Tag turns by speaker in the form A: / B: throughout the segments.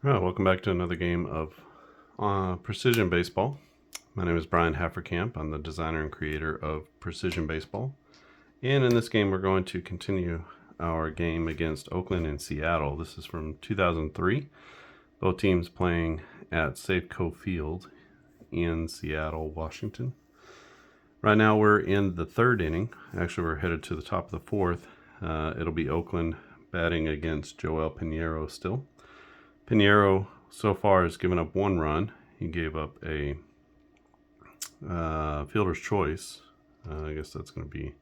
A: All right, welcome back to another game of Precision Baseball. My name is Brian Hafferkamp. I'm the designer and creator of Precision Baseball. And in this game, we're going to continue our game against Oakland and Seattle. This is from 2003. Both teams playing at Safeco Field in Seattle, Washington. Right now, we're in the third inning. Actually, we're headed to the top of the fourth. It'll be Oakland batting against Joel Pinheiro still. Pinheiro so far has given up one run. He gave up a fielder's choice. I guess that's going to be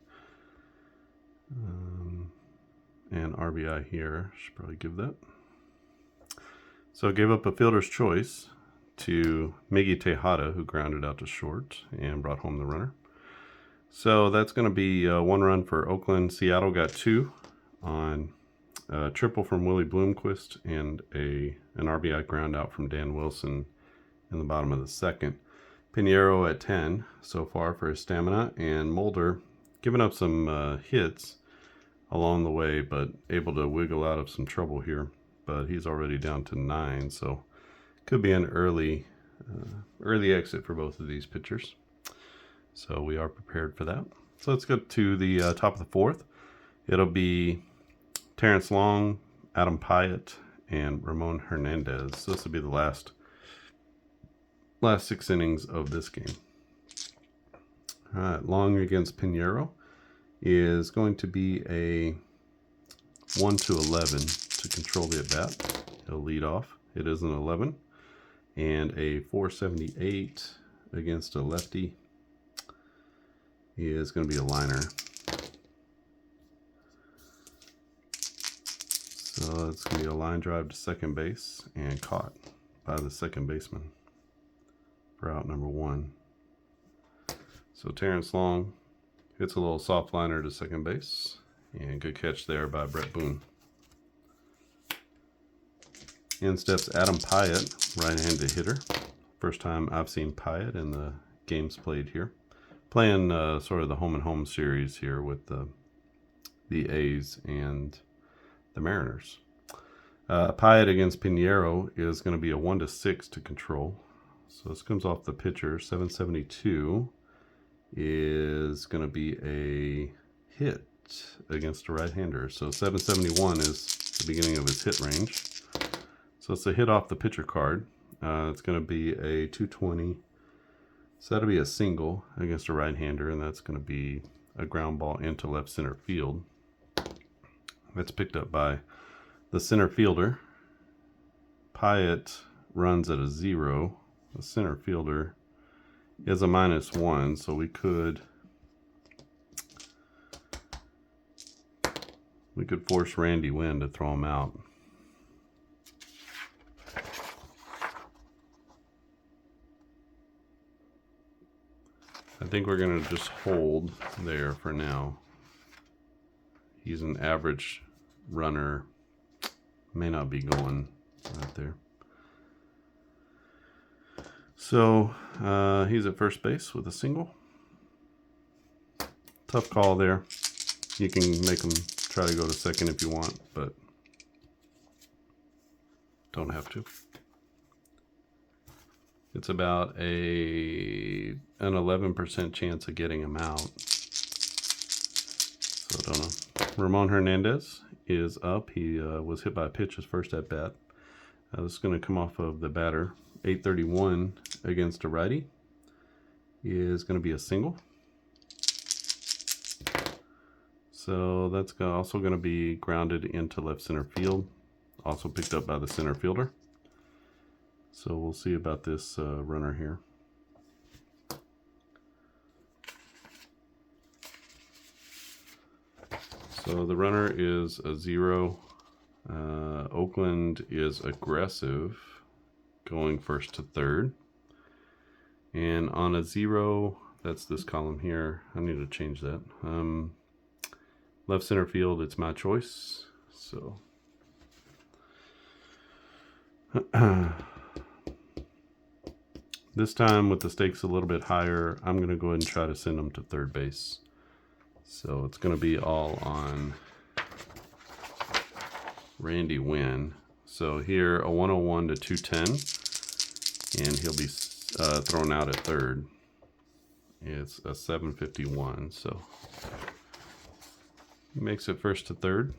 A: an RBI here. Should probably give that. So gave up a fielder's choice to Miggy Tejada, who grounded out to short and brought home the runner. So that's going to be one run for Oakland. Seattle got two on a triple from Willie Bloomquist and an RBI ground out from Dan Wilson in the bottom of the second. Pinheiro at 10 so far for his stamina, and Mulder giving up some hits along the way, but able to wiggle out of some trouble here. But he's already down to 9, so could be an early exit for both of these pitchers. So we are prepared for that. So let's go to the top of the fourth. It'll be Terrence Long, Adam Pyatt, and Ramon Hernandez. So this will be the last 6 innings of this game. All right, Long against Pinheiro is going to be a 1-11 to control the at-bat. He'll lead off. It is an 11. And a 478 against a lefty is going to be a liner. So it's going to be a line drive to second base and caught by the second baseman for out number 1. So Terrence Long hits a little soft liner to second base, and good catch there by Brett Boone. In steps Adam Pyatt, right-handed hitter. First time I've seen Pyatt in the games played here. Playing sort of the home and home series here with the A's and the Mariners. Pyatt against Pinheiro is going to be a 1-6 to control. So this comes off the pitcher. 772 is going to be a hit against a right-hander. So 771 is the beginning of his hit range. So it's a hit off the pitcher card. It's going to be a 220. So that'll be a single against a right-hander, and that's going to be a ground ball into left center field. That's picked up by the center fielder. Pyatt runs at a 0. The center fielder is a -1, so we could force Randy Wynn to throw him out. I think we're going to just hold there for now. He's an average runner. May not be going right there. So he's at first base with a single. Tough call there. You can make him try to go to second if you want, but don't have to. It's about an 11% chance of getting him out. So I don't know. Ramon Hernandez is up. He was hit by a pitch his first at bat. This is going to come off of the batter. 831 against a righty is going to be a single. So that's also going to be grounded into left center field. Also picked up by the center fielder. So we'll see about this runner here. So the runner is a 0. Oakland is aggressive, going first to third. And on a 0, that's this column here. I need to change that. Left center field, it's my choice. So this time with the stakes a little bit higher, I'm going to go ahead and try to send them to third base. So it's going to be all on Randy Wynn. So here a 101 to 210, and he'll be thrown out at third. It's a 751, so he makes it first to third.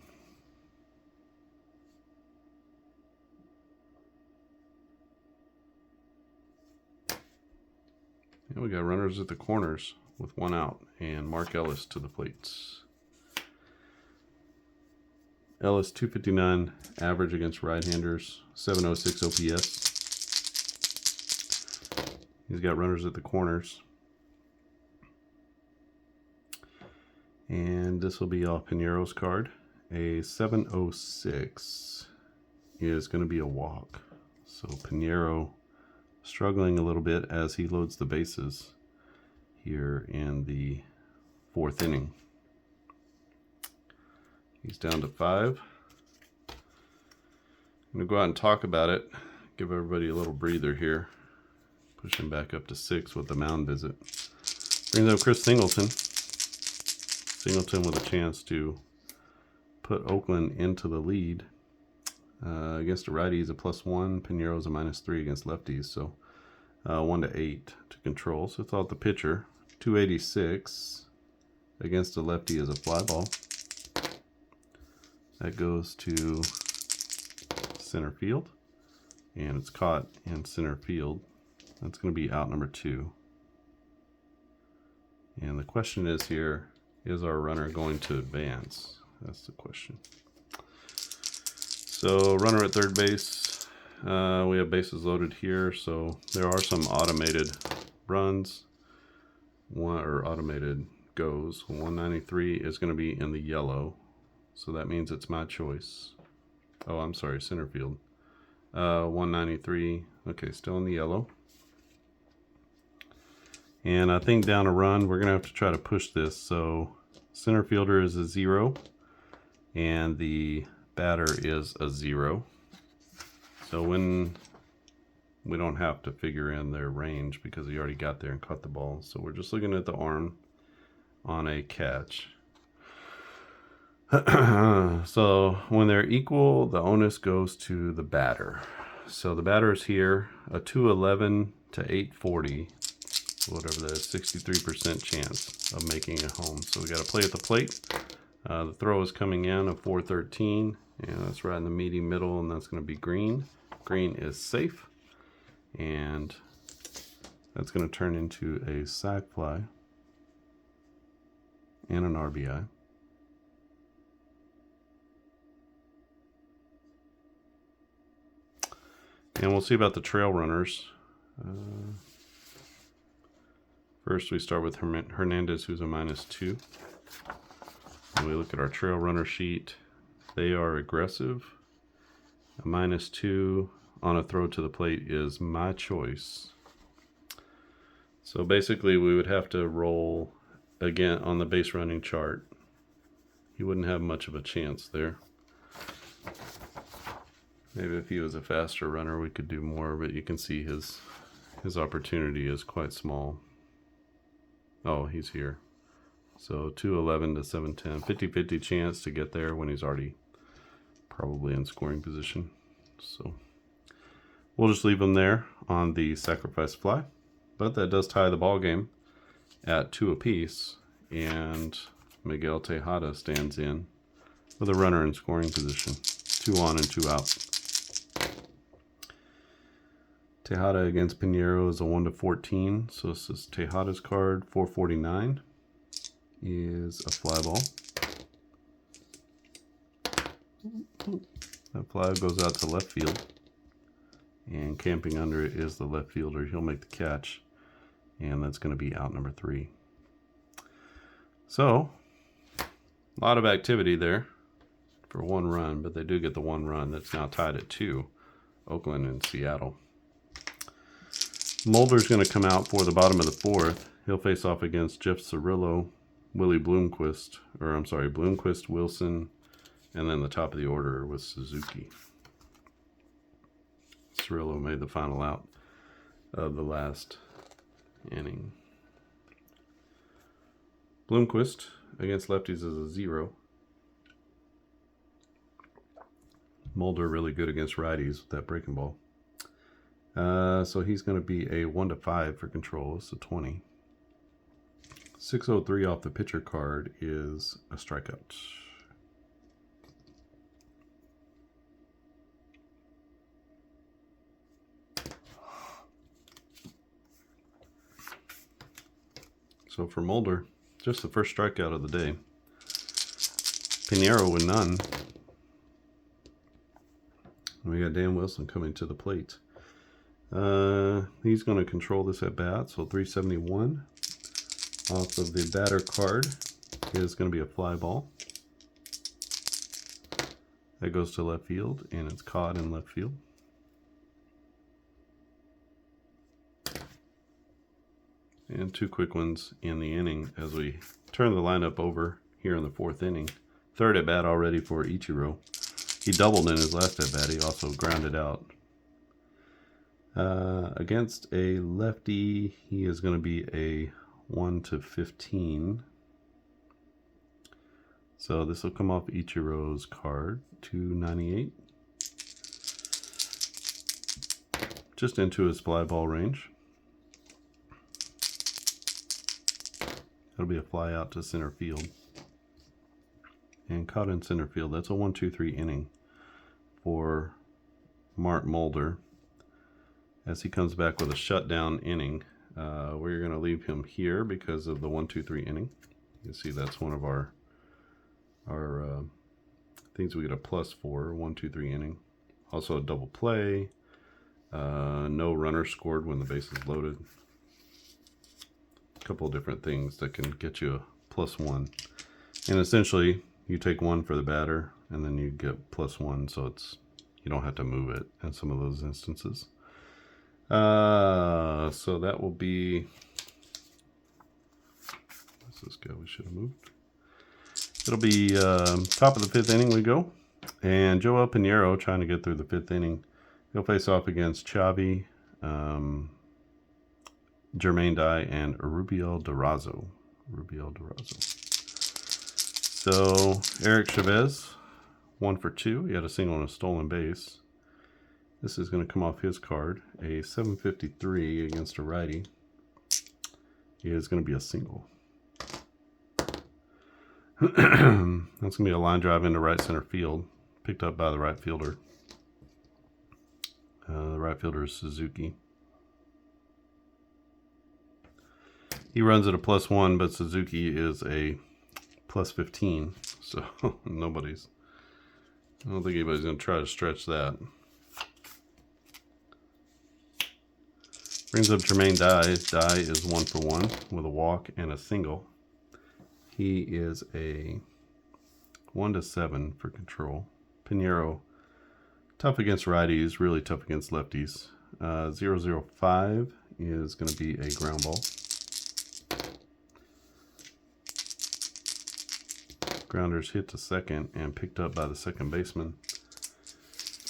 A: And we got runners at the corners with one out, and Mark Ellis to the plates. Ellis 259 average against right-handers, 706 OPS. He's got runners at the corners. And this will be off Pinero's card. A 706 is going to be a walk. So Pinero struggling a little bit as he loads the bases here in the 4th inning. He's down to 5. I'm going to go out and talk about it. Give everybody a little breather here. Push him back up to 6 with the mound visit. Brings up Chris Singleton. Singleton with a chance to put Oakland into the lead. Against a righty, he's a +1. Pinero's a -3 against lefties. So 1 to 8 to control. So it's all the pitcher. 286 against a lefty is a fly ball. That goes to center field, and it's caught in center field. That's going to be out number 2. And the question is here, is our runner going to advance? That's the question. So runner at third base. We have bases loaded here, so there are some automated runs. Automated goes. 193 is going to be in the yellow. So that means it's my choice. Oh, I'm sorry, center field. 193. Okay, still in the yellow. And I think down a run, we're going to have to try to push this. So center fielder is a 0. And the batter is a 0. So when we don't have to figure in their range because he already got there and caught the ball. So we're just looking at the arm on a catch. So when they're equal, the onus goes to the batter. So the batter is here, a 211 to 840, whatever that is, 63% chance of making it home. So we got to play at the plate. The throw is coming in of 413, and that's right in the meaty middle, and that's going to be green. Green is safe, and that's going to turn into a sac fly and an RBI. And we'll see about the trail runners. First, we start with Hernandez, who's a -2. And we look at our trail runner sheet. They are aggressive. A -2 on a throw to the plate is my choice. So basically, we would have to roll again on the base running chart. He wouldn't have much of a chance there. Maybe if he was a faster runner, we could do more, but you can see his opportunity is quite small. Oh, he's here. So 211 to 710, 50-50 chance to get there when he's already probably in scoring position. So we'll just leave him there on the sacrifice fly, but that does tie the ball game at 2 apiece, and Miguel Tejada stands in with a runner in scoring position, 2 on and 2 out. Tejada against Pinero is a 1 to 14, so this is Tejada's card. 449 is a fly ball. That fly goes out to left field, and camping under it is the left fielder. He'll make the catch, and that's going to be out number 3. So, a lot of activity there for 1 run, but they do get the 1 run. That's now tied at 2, Oakland and Seattle. Mulder's going to come out for the bottom of the 4th. He'll face off against Jeff Cirillo, Bloomquist, Wilson, and then the top of the order with Suzuki. Cirillo made the final out of the last inning. Bloomquist against lefties is a 0. Mulder really good against righties with that breaking ball. So he's going to be a 1-5 for control. So 20. 603 off the pitcher card is a strikeout. So for Mulder, just the first strikeout of the day. Pinheiro with none. We got Dan Wilson coming to the plate. He's going to control this at bat. So 371 off of the batter card is going to be a fly ball. That goes to left field, and it's caught in left field. And 2 quick ones in the inning as we turn the lineup over here in the 4th inning. 3rd at bat already for Ichiro. He doubled in his last at bat. He also grounded out. Against a lefty, he is going to be a 1-15. So this will come off Ichiro's card. 298. Just into his fly ball range. That'll be a fly out to center field. And caught in center field. That's a 1-2-3 inning for Mark Mulder. As he comes back with a shutdown inning, we're going to leave him here because of the 1-2-3 inning. You can see that's one of our things we get a plus for, 1-2-3 inning. Also a double play. No runner scored when the base is loaded. A couple of different things that can get you a +1. And essentially, you take 1 for the batter, and then you get +1, so you don't have to move it in some of those instances. So that will be. What's this guy we should have moved? It'll be top of the 5th inning we go, and Joel Pinheiro trying to get through the 5th inning. He'll face off against Chavi, Jermaine Dye, and Rubiel Durazo. So Eric Chavez, 1 for 2. He had a single and a stolen base. This is going to come off his card. A 753 against a righty is going to be a single. That's going to be a line drive into right center field, picked up by the right fielder. The right fielder is Suzuki. He runs at a +1, but Suzuki is a +15. So I don't think anybody's going to try to stretch that. Brings up Jermaine Dye. Dye is 1 for 1 with a walk and a single. He is a 1-7 for control. Pinheiro, tough against righties, really tough against lefties. 005 is going to be a ground ball. Grounders hit to second and picked up by the second baseman.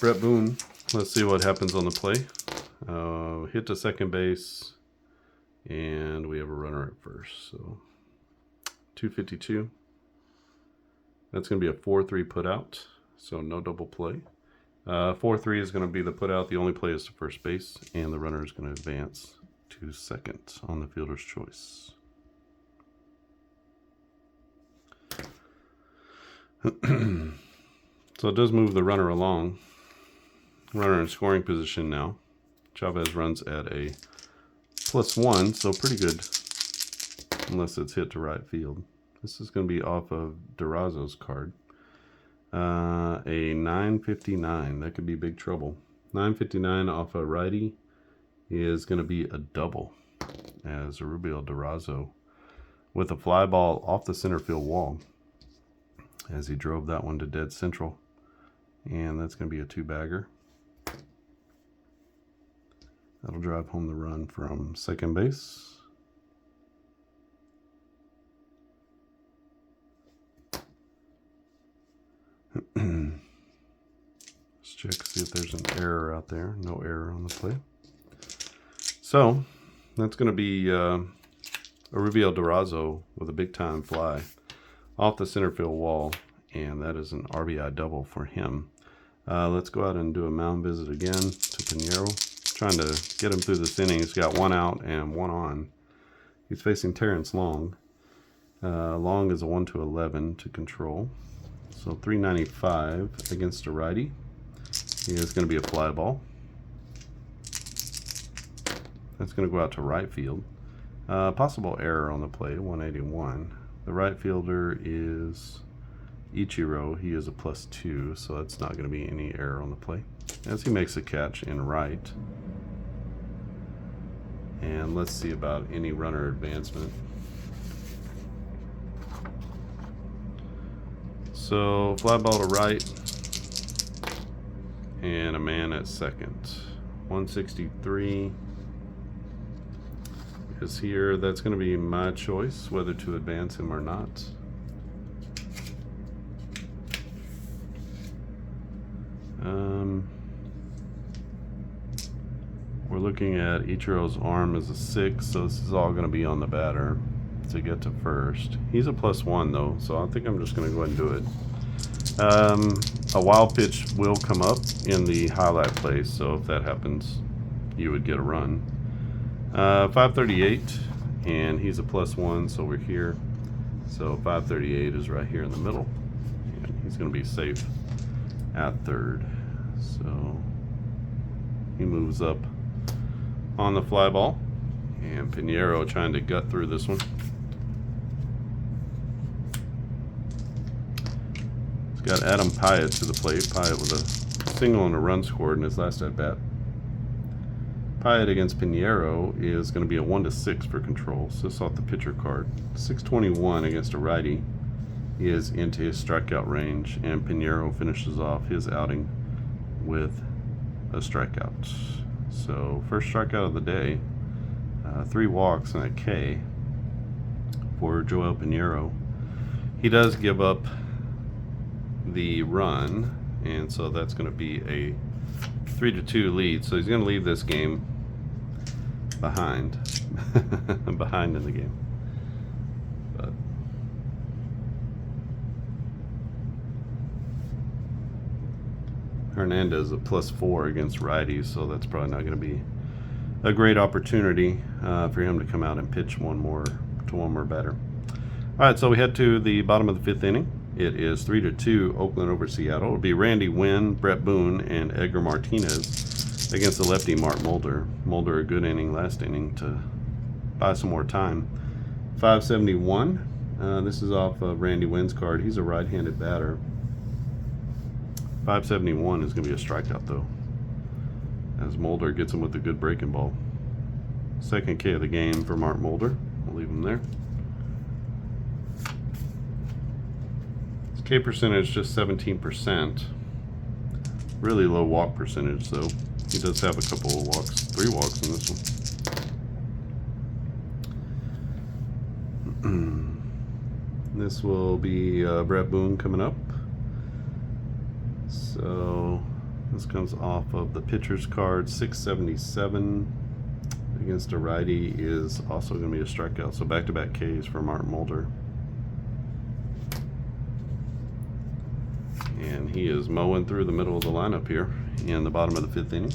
A: Brett Boone, let's see what happens on the play. Hit to second base, and we have a runner at first. So 252. That's going to be a 4-3 put out, so no double play. 4-3 is going to be the put out. The only play is to first base, and the runner is going to advance to second on the fielder's choice. So it does move the runner along. Runner in scoring position now. Chavez runs at a +1, so pretty good, unless it's hit to right field. This is going to be off of Durazo's card. A 959, that could be big trouble. 959 off a righty is going to be a double, as Rubiel Durazo with a fly ball off the center field wall, as he drove that one to dead central. And that's going to be a 2-bagger. That'll drive home the run from second base. Let's check, see if there's an error out there. No error on the play. So that's going to be a Rubiel Durazo with a big-time fly off the center field wall, and that is an RBI double for him. Let's go out and do a mound visit again to Pinheiro. Trying to get him through this inning. He's got 1 out and 1 on. He's facing Terrence Long. Long is a 1-11 to control. So 395 against a righty. He is going to be a fly ball. That's going to go out to right field. Possible error on the play, 181. The right fielder is Ichiro. He is a +2, so that's not going to be any error on the play. As he makes a catch in right. And let's see about any runner advancement. So fly ball to right. And a man at second. 163 is here. That's going to be my choice, whether to advance him or not. We're looking at Ichiro's arm as a 6, so this is all going to be on the batter to get to first. He's a +1 though, so I think I'm just going to go ahead and do it. A wild pitch will come up in the highlight place, so if that happens, you would get a run. 538, and he's a +1, so we're here. So 538 is right here in the middle, and he's going to be safe at third. So he moves up on the fly ball, and Pinheiro trying to gut through this one. He's got Adam Pyatt to the plate. Pyatt with a single and a run scored in his last at bat. Pyatt against Pinheiro is going to be a 1-6 for control. So this off the pitcher card. 621 against a righty is into his strikeout range, and Pinheiro finishes off his outing with a strikeout. So first strikeout of the day, 3 walks and a K for Joel Pinheiro. He does give up the run, and so that's going to be a 3-2 lead. So he's going to leave this game behind, behind in the game. But Hernandez a +4 against righties, so that's probably not going to be a great opportunity for him to come out and pitch one more batter. All right, so we head to the bottom of the 5th inning. It is 3-2 Oakland over Seattle. It'll be Randy Wynn, Brett Boone, and Edgar Martinez against the lefty Mark Mulder. Mulder a good inning last inning to buy some more time. 571. This is off of Randy Wynn's card. He's a right-handed batter. 571 is going to be a strikeout though, as Mulder gets him with a good breaking ball. Second K of the game for Mark Mulder. We'll leave him there. His K percentage just 17%. Really low walk percentage though. He does have a couple of walks, 3 walks in this one. This will be Brett Boone coming up. So this comes off of the pitcher's card. 677 against a righty is also going to be a strikeout. So back-to-back Ks for Mark Mulder. And he is mowing through the middle of the lineup here in the bottom of the 5th inning.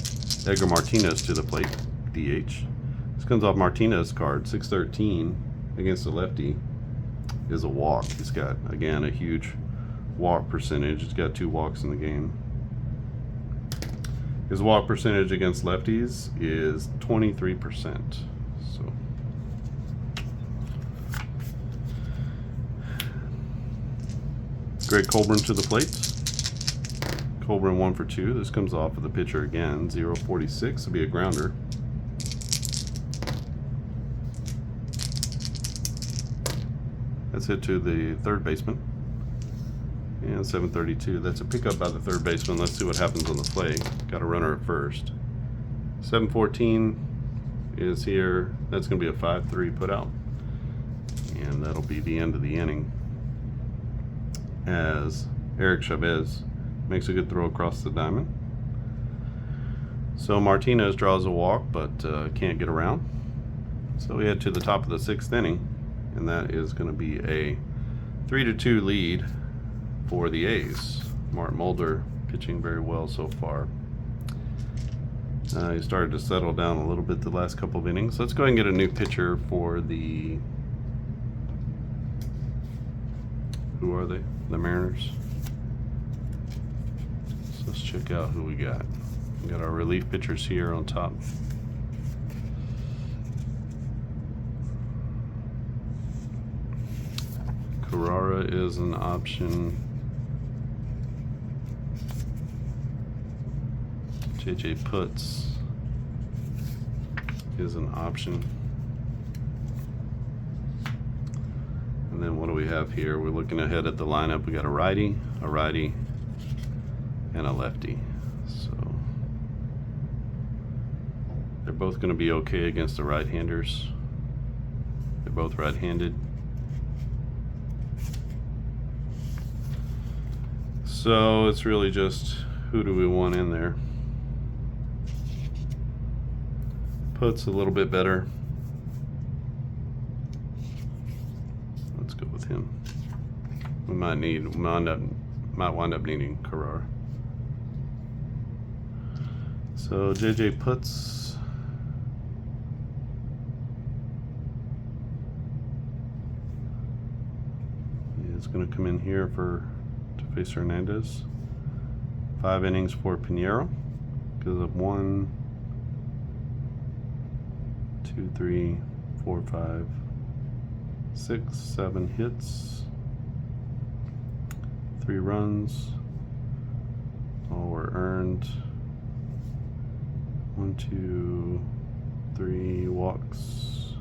A: Edgar Martinez to the plate, DH. This comes off Martinez's card. 613 against a lefty is a walk. He's got, again, a huge walk percentage. He's got 2 walks in the game. His walk percentage against lefties is 23%. So Greg Colburn to the plate. Colburn 1 for 2. This comes off of the pitcher again. 0-46 will be a grounder. That's hit to the third baseman. And 732. That's a pickup by the third baseman. Let's see what happens on the play. Got a runner at first. 714 is here. That's going to be a 5-3 put out. And that'll be the end of the inning, as Eric Chavez makes a good throw across the diamond. So Martinez draws a walk, but can't get around. So we head to the top of the 6th inning, and that is going to be a 3-2 lead for the A's. Mark Mulder pitching very well so far. He started to settle down a little bit the last couple of innings. Let's go ahead and get a new pitcher for the... Who are they? The Mariners. So let's check out who we got. We got our relief pitchers here on top. Carrara is an option. JJ Puts is an option. And then what do we have here? We're looking ahead at the lineup. We got a righty, and a lefty. So they're both going to be okay against the right-handers. They're both right-handed. So it's really just who do we want in there. Puts a little bit better. Let's go with him. We might wind up needing Carrara. So JJ Puts. He's going to come in here to face Hernandez. 5 innings for Pinheiro because of 1, 2, 3, 4, 5, 6, 7 hits, 3 runs. All were earned. 1, 2, 3 walks.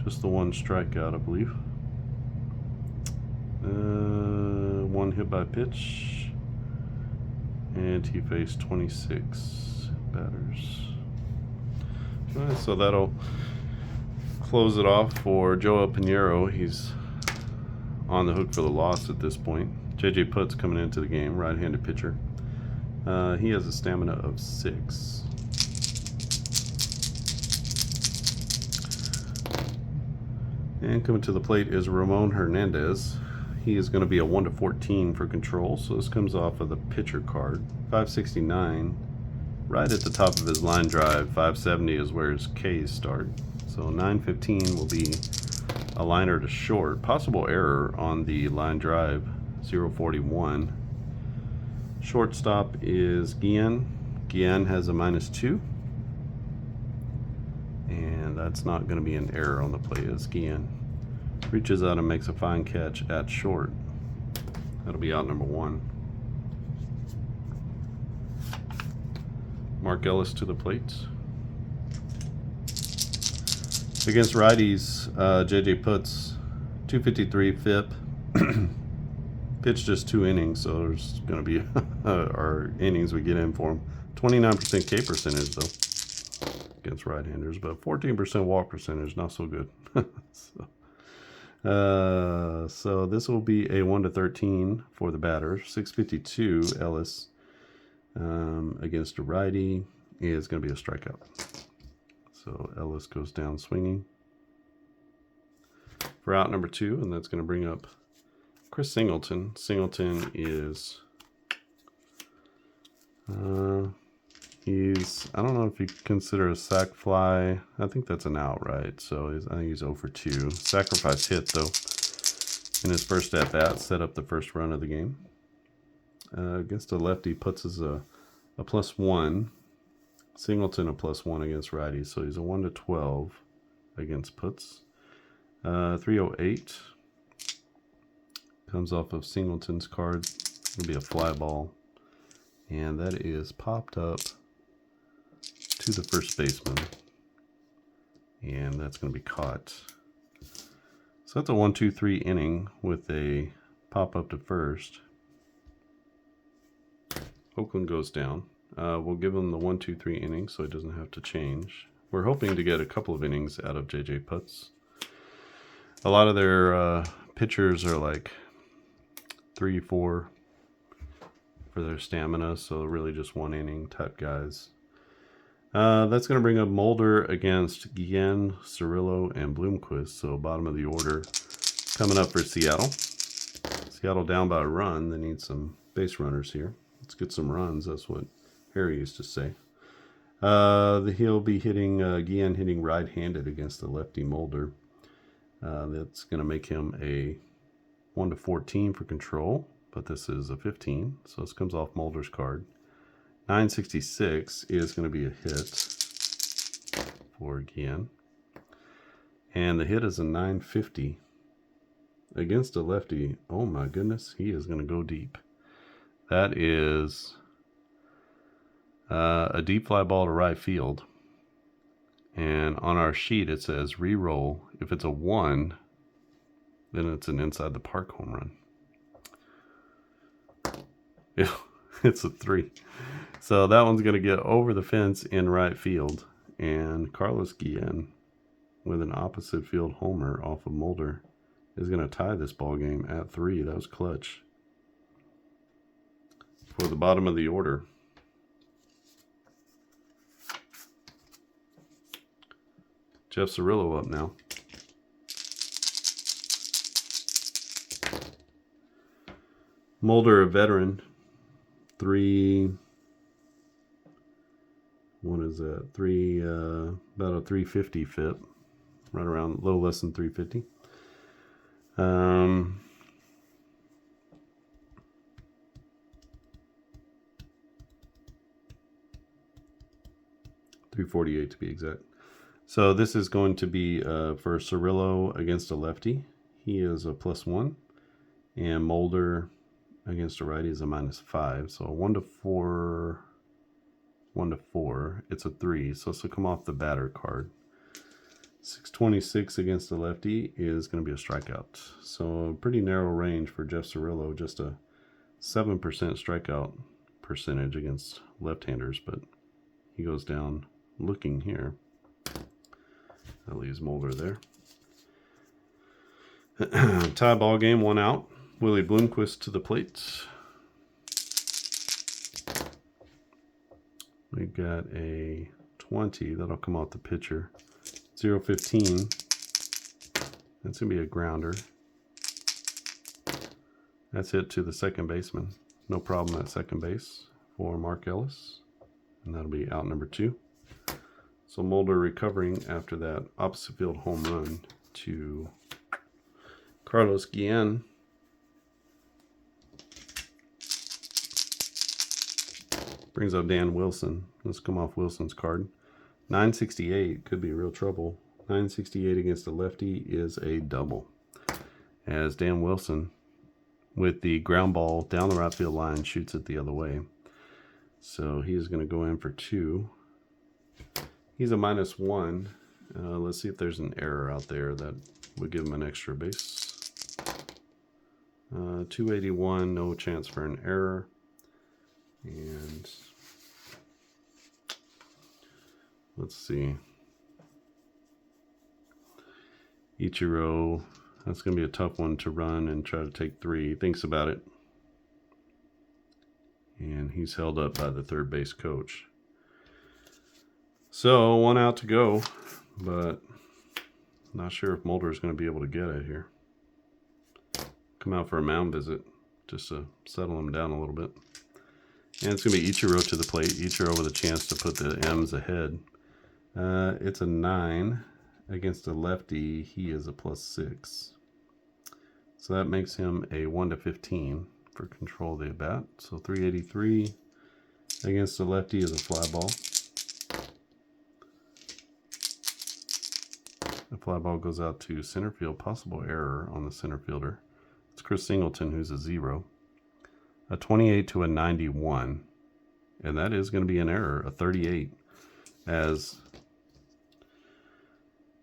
A: Just the 1 strikeout, I believe. 1 hit by pitch, and he faced 26 batters. So that'll close it off for Joel Pinheiro. He's on the hook for the loss at this point. JJ Puts coming into the game, right-handed pitcher. He has a stamina of 6. And coming to the plate is Ramon Hernandez. He is going to be a 1-14 for control, so this comes off of the pitcher card. 569, right at the top of his line drive. 570 is where his K's start. So 915 will be a liner to short. Possible error on the line drive, 041. Shortstop is Guillen. Guillen has a -2. And that's not going to be an error on the plate as Guillen reaches out and makes a fine catch at short. That'll be out number 1. Mark Ellis to the plate. Against righties, JJ Puts 253 FIP. Pitched just 2 innings, so there's going to be our innings we get in for him. 29% K percentage though against right-handers, but 14% walk percentage, not so good. So this will be a 1-13 for the batter. 652 Ellis against a righty is going to be a strikeout. So Ellis goes down swinging for out number 2, and that's going to bring up Chris Singleton. Singleton is I don't know if you consider a sac fly. I think that's an out, right? So I think he's 0 for 2. Sacrifice hit, though, in his first at-bat, set up the first run of the game. Against a lefty, Puts is a +1. Singleton a +1 against righty, so he's a 1-12 against Puts. 308 comes off of Singleton's card. It'll be a fly ball, and that is popped up to the first baseman, and that's going to be caught. So that's a 1-2-3 inning with a pop up to first. Oakland goes down. We'll give him the 1-2-3 inning so he doesn't have to change. We're hoping to get a couple of innings out of JJ Puts. A lot of their pitchers are like 3-4 for their stamina, so really just 1 inning type guys. That's going to bring up Mulder against Guillen, Cirillo, and Bloomquist. So bottom of the order coming up for Seattle. Seattle down by a run. They need some base runners here. Let's get some runs. That's what Harry used to say. He'll be hitting, Guillen hitting right-handed against the lefty Mulder. That's going to make him a 1-14 for control, but this is a 15, so this comes off Mulder's card. 966 is going to be a hit for Guillen. And the hit is a 950 against a lefty. Oh my goodness, he is going to go deep. That is a deep fly ball to right field. And on our sheet it says re-roll. If it's a 1, then it's an inside the park home run. Yeah, it's a 3. So that one's going to get over the fence in right field. And Carlos Guillen, with an opposite field homer off of Mulder, is going to tie this ball game at 3. That was clutch. For the bottom of the order, Jeff Cirillo up now. Mulder, a veteran. 3, what is that? About a 350 FIP. Right around, a little less than 350. 348 to be exact. So this is going to be for Cirillo against a lefty. He is a +1. And Mulder against a righty is a -5. So a 1-4, 1-4. It's a 3. So this will come off the batter card. 626 against the lefty is going to be a strikeout. So a pretty narrow range for Jeff Cirillo. Just a 7% strikeout percentage against left-handers, but he goes down looking here. That leaves Mulder there. Tie ball game, 1 out. Willie Bloomquist to the plate. We got a 20. That'll come off the pitcher. 0-15. That's going to be a grounder. That's it to the second baseman. No problem at second base for Mark Ellis. And that'll be out number 2. So Mulder recovering after that opposite field home run to Carlos Guillen. Brings up Dan Wilson. Let's come off Wilson's card. 968 could be real trouble. 968 against the lefty is a double. As Dan Wilson, with the ground ball down the right field line, shoots it the other way. So he is going to go in for 2. He's a -1. Let's see if there's an error out there that would give him an extra base. 281, no chance for an error. And let's see. Ichiro, that's going to be a tough one to run and try to take 3. He thinks about it. And he's held up by the third base coach. So 1 out to go, but not sure if Mulder is going to be able to get it here. Come out for a mound visit just to settle him down a little bit. And it's going to be Ichiro to the plate. Ichiro with a chance to put the M's ahead. It's a 9 against a lefty. He is a +6. So that makes him a 1-15 for control of the at bat. So 383 against the lefty is a fly ball. The fly ball goes out to center field. Possible error on the center fielder. It's Chris Singleton, who's a 0. A 28 to a 91. And that is going to be an error, a 38. As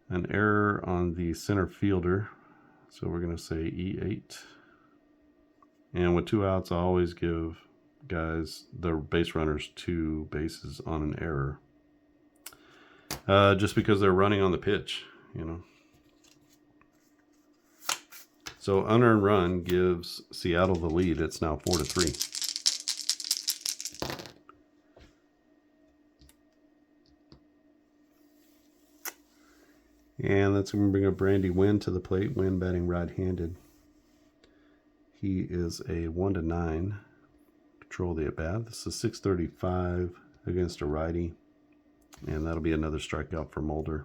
A: an error on the center fielder. So we're going to say E8. And with 2 outs, I always give guys, the base runners, 2 bases on an error. Just because they're running on the pitch, you know. So unearned run gives Seattle the lead. It's now 4-3. And let's bring up Randy Wynn to the plate. Wynn batting right-handed. He is a 1-9 control the at-bat. This is 635 against a righty, and that'll be another strikeout for Mulder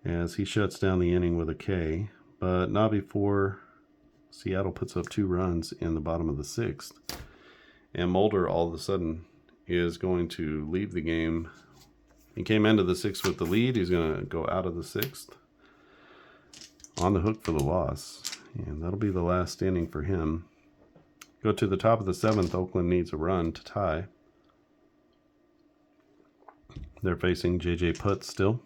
A: as he shuts down the inning with a K, but not before Seattle puts up 2 runs in the bottom of the 6th. And Mulder all of a sudden is going to leave the game. He came into the 6th with the lead. He's going to go out of the 6th on the hook for the loss. And that'll be the last inning for him. Go to the top of the 7th. Oakland needs a run to tie. They're facing J.J. Putz still.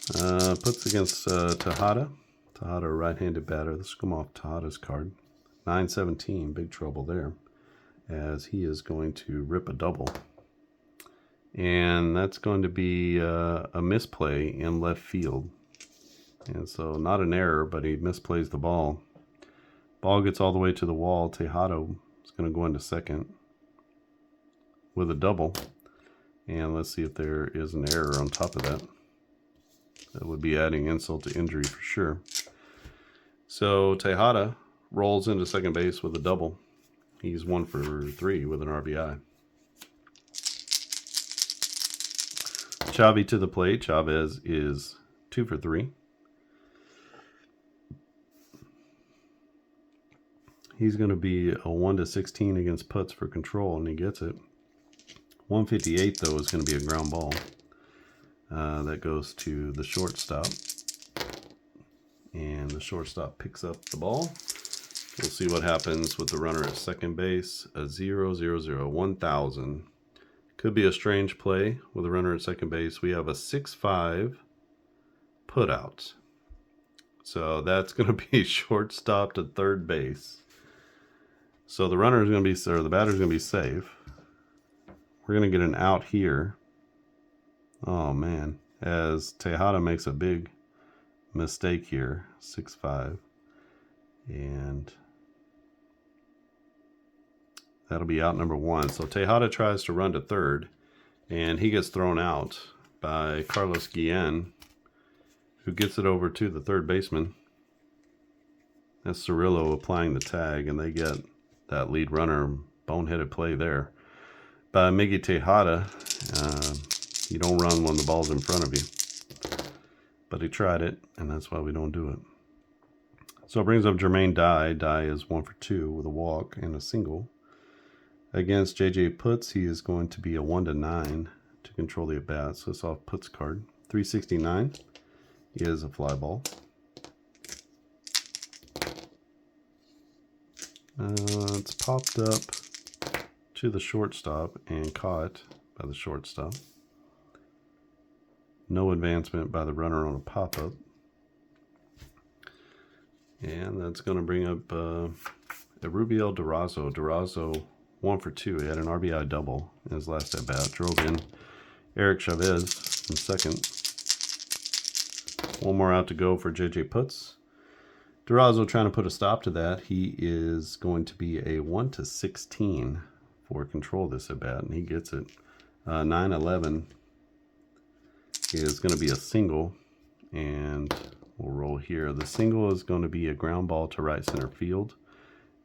A: Putz against Tejada. Tejada, a right-handed batter. This will come off Tejada's card. 9-17, big trouble there, as he is going to rip a double. And that's going to be a misplay in left field. And so not an error, but he misplays the ball. Ball gets all the way to the wall. Tejada is going to go into second with a double. And let's see if there is an error on top of that. That would be adding insult to injury for sure. So Tejada rolls into second base with a double. He's 1 for 3 with an RBI. Chavi to the plate. Chavez is 2 for 3. He's going to be a 1-16 against Putz for control, and he gets it. 158 though is going to be a ground ball. That goes to the shortstop. And the shortstop picks up the ball. We'll see what happens with the runner at second base. A 0-0-0, 1,000. Could be a strange play with a runner at second base. We have a 6-5 put out. So that's going to be shortstop to third base. So the runner is going to be, or the batter is going to be safe. We're going to get an out here. Oh man, as Tejada makes a big mistake here, 6-5, and that'll be out number 1. So Tejada tries to run to third, and he gets thrown out by Carlos Guillen, who gets it over to the third baseman. That's Cirillo applying the tag, and they get that lead runner. Boneheaded play there by Miggy Tejada. You don't run when the ball's in front of you. But he tried it, and that's why we don't do it. So it brings up Jermaine Dye. Dye is 1 for 2 with a walk and a single. Against J.J. Putz, he is going to be a 1-9 to control the at-bat. So it's off Putz card. 369 is a fly ball. It's popped up to the shortstop and caught by the shortstop. No advancement by the runner on a pop-up. And that's going to bring up Rubiel Durazo. Durazo 1 for 2. He had an RBI double in his last at-bat. Drove in Eric Chavez in second. 1 more out to go for J.J. Putz. Durazo trying to put a stop to that. He is going to be a 1-16 for control this at-bat, and he gets it. 9-11 is going to be a single, and we'll roll here. The single is going to be a ground ball to right center field.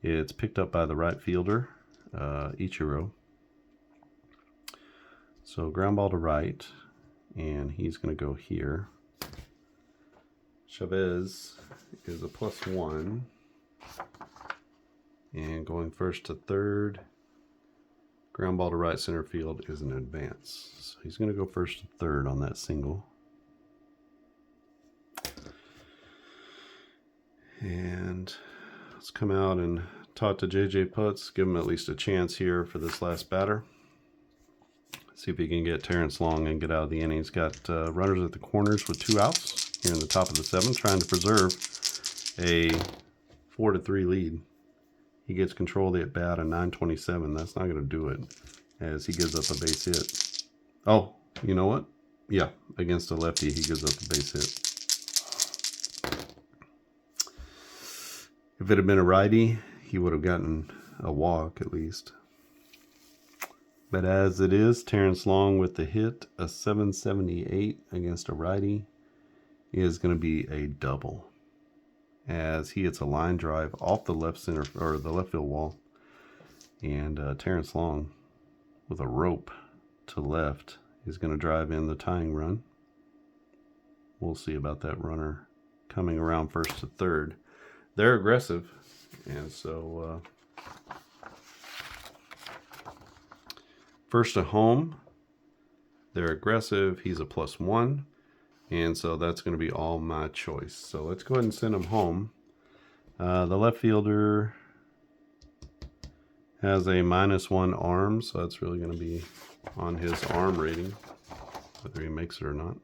A: It's picked up by the right fielder, Ichiro. So ground ball to right, and he's going to go here. Chavez is a +1, and going first to third. Ground ball to right center field is an advance. So he's going to go first to third on that single. And let's come out and talk to J.J. Putz. Give him at least a chance here for this last batter. See if he can get Terrence Long and get out of the inning. He's got runners at the corners with 2 outs here in the top of the 7th, trying to preserve a 4-3 lead. He gets control of the at-bat at 9:27. That's not going to do it, as he gives up a base hit. Oh, you know what? Yeah, against a lefty, he gives up a base hit. If it had been a righty, he would have gotten a walk at least. But as it is, Terrence Long with the hit, a 778 against a righty, is going to be a double, as he hits a line drive off the left center or the left field wall And Terrence Long with a rope to left is going to drive in the tying run. We'll see about that runner coming around first to third. They're aggressive, and so first to home, they're aggressive. He's a +1, and so that's going to be all my choice. So let's go ahead and send him home. The left fielder has a -1 arm, so that's really going to be on his arm rating, whether he makes it or not.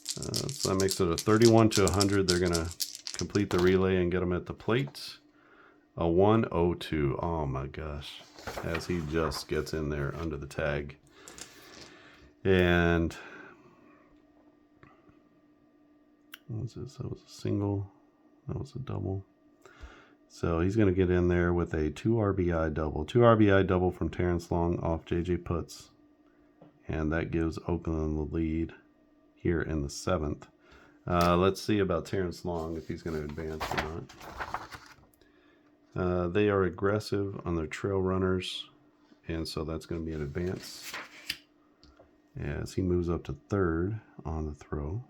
A: So that makes it a 31 to 100. They're going to complete the relay and get him at the plate. A 102. Oh my gosh. As he just gets in there under the tag. And what was this? That was a single. That was a double. So he's going to get in there with a 2 RBI double. 2 RBI double from Terrence Long off J.J. Putz. And that gives Oakland the lead here in the 7th. Let's see about Terrence Long, if he's going to advance or not. They are aggressive on their trail runners, and so that's going to be an advance as he moves up to third on the throw.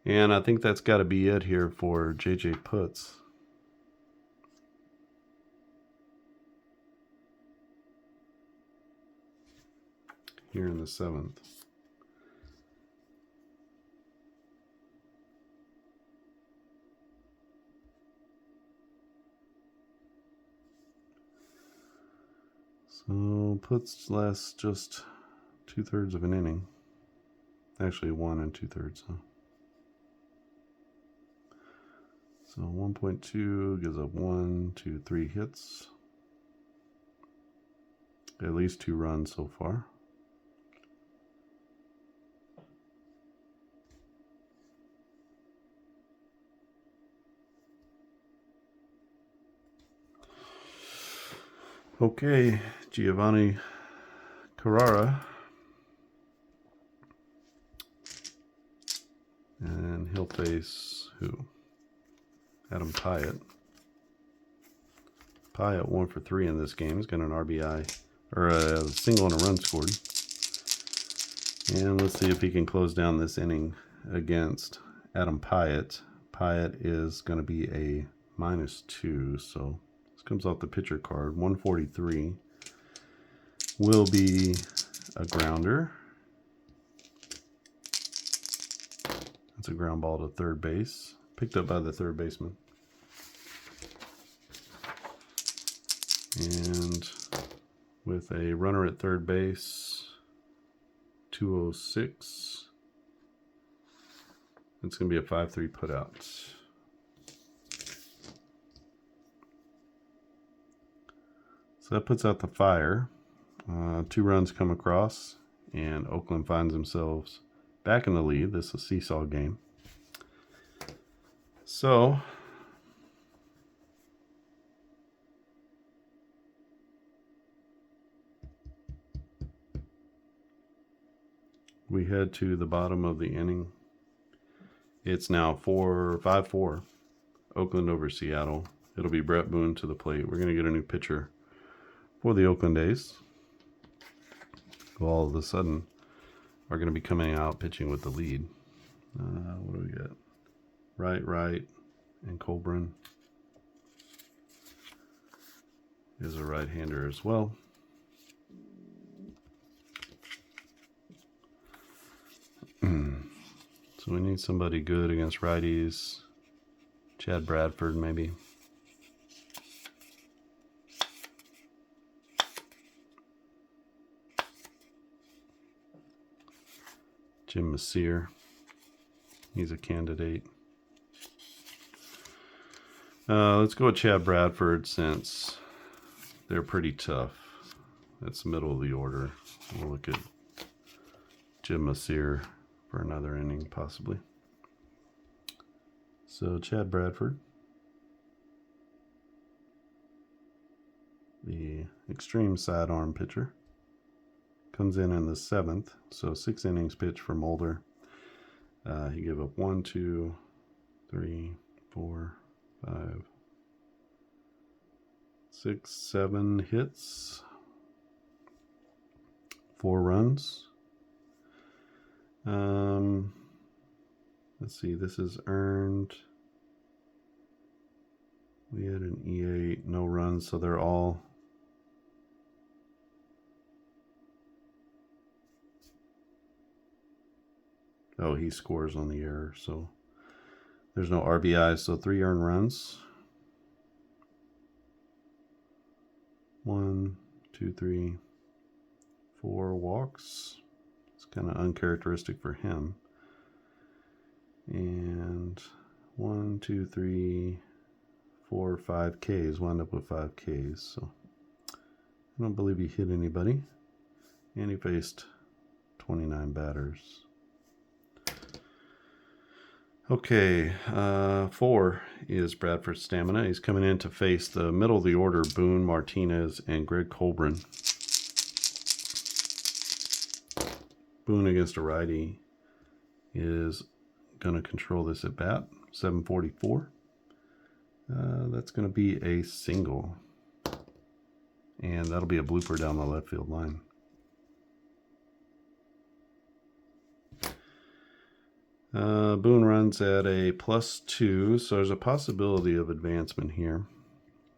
A: And I think that's got to be it here for J.J. Putz. Here in the 7th. So Putz lasts just 2/3 of an inning. Actually 1 2/3. Huh? So 1.2 gives up 1, 2, 3 hits. At least 2 runs so far. Okay, Giovanni Carrara. And he'll face who? Adam Pyatt. Pyatt 1 for 3 in this game. He's got an RBI, or a single and a run scored. And let's see if he can close down this inning against Adam Pyatt. Pyatt is going to be a -2, so this comes off the pitcher card. 143 will be a grounder. That's a ground ball to third base. Picked up by the third baseman. And with a runner at third base, 206. It's going to be a 5-3 putout. So that puts out the fire. 2 runs come across, and Oakland finds themselves back in the lead. This is a seesaw game. So we head to the bottom of the inning. It's now 5-4. Oakland over Seattle. It'll be Brett Boone to the plate. We're going to get a new pitcher for the Oakland A's, who all of a sudden are going to be coming out pitching with the lead. What do we got? Wright, and Colburn is a right-hander as well. So we need somebody good against righties. Chad Bradford, maybe. Jim Messier. He's a candidate. Let's go with Chad Bradford since they're pretty tough. That's the middle of the order. We'll look at Jim Messier for another inning, possibly. So Chad Bradford, the extreme sidearm pitcher, comes in the 7th. So 6 innings pitched for Mulder. He gave up 1, 2, 3, 4, 5, 6, 7 hits, 4 runs. Let's see, this is earned. We had an E8, no runs, so they're all oh, he scores on the error, so there's no RBIs, so 3 earned runs. 1, 2, 3, 4 walks. It's kind of uncharacteristic for him. And 1, 2, 3, 4, 5 Ks. Wound up with 5 Ks. So I don't believe he hit anybody. And he faced 29 batters. Okay, 4 is Bradford's stamina. He's coming in to face the middle of the order, Boone, Martinez, and Greg Colburn. Boone against a righty is going to control this at bat. 744. That's going to be a single. And that'll be a blooper down the left field line. Boone runs at a +2, so there's a possibility of advancement here.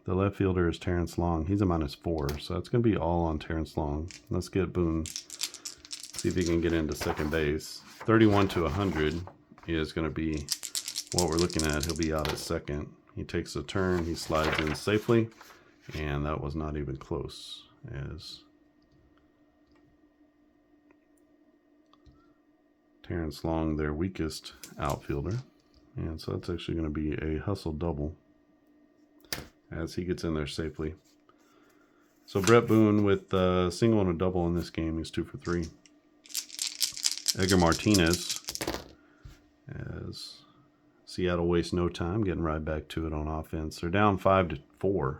A: The left fielder is Terrence Long. He's a -4, so that's going to be all on Terrence Long. Let's get Boone, see if he can get into second base. 31 to 100 is going to be what we're looking at. He'll be out at second. He takes a turn, he slides in safely, and that was not even close, as Terrence Long, their weakest outfielder. And so that's actually going to be a hustle double as he gets in there safely. So Brett Boone with a single and a double in this game. He's 2 for 3. Edgar Martinez, as Seattle wastes no time getting right back to it on offense. They're down 5-4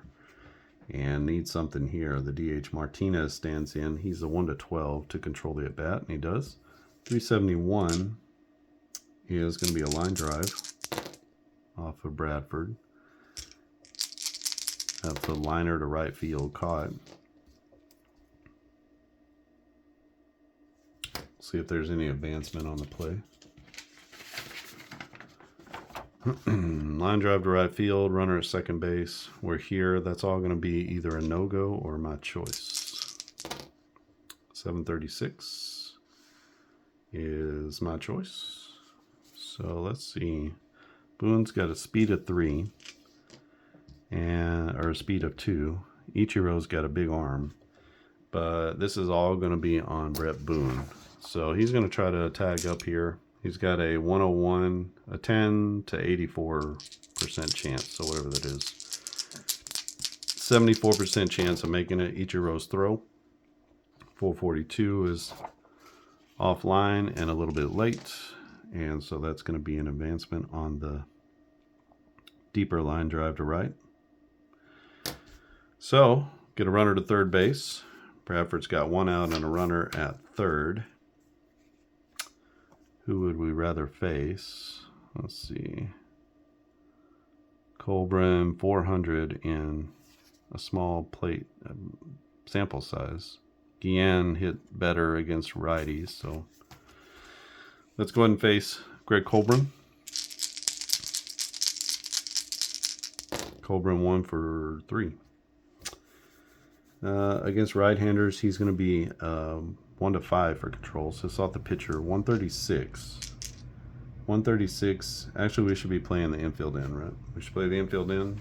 A: and need something here. The DH Martinez stands in. He's a 1-12 to control the at bat, and he does. 371 is going to be a line drive off of Bradford. That's the liner to right field caught. See if there's any advancement on the play. Line drive to right field, runner at second base. We're here. That's all going to be either a no-go or my choice. 736 is my choice. So let's see. Boone's got a speed of 3 or a speed of 2. Ichiro's got a big arm, but this is all going to be on Brett Boone. So he's going to try to tag up here. He's got a 101, a 10 to 84% chance, so whatever that is. 74% chance of making it. Ichiro's throw. 442 is offline and a little bit late, and so that's going to be an advancement on the deeper line drive to right. So get a runner to third base. Bradford's got 1 out and a runner at third. Who would we rather face? Let's see. Colburn, 400 in a small plate sample size. Guillen hit better against righties, so let's go ahead and face Greg Colburn. Colburn 1 for 3. Against right-handers, he's going to be 1-5 for control. So it's off the pitcher. 136. 136. Actually, we should be playing the infield in, right? We should play the infield in.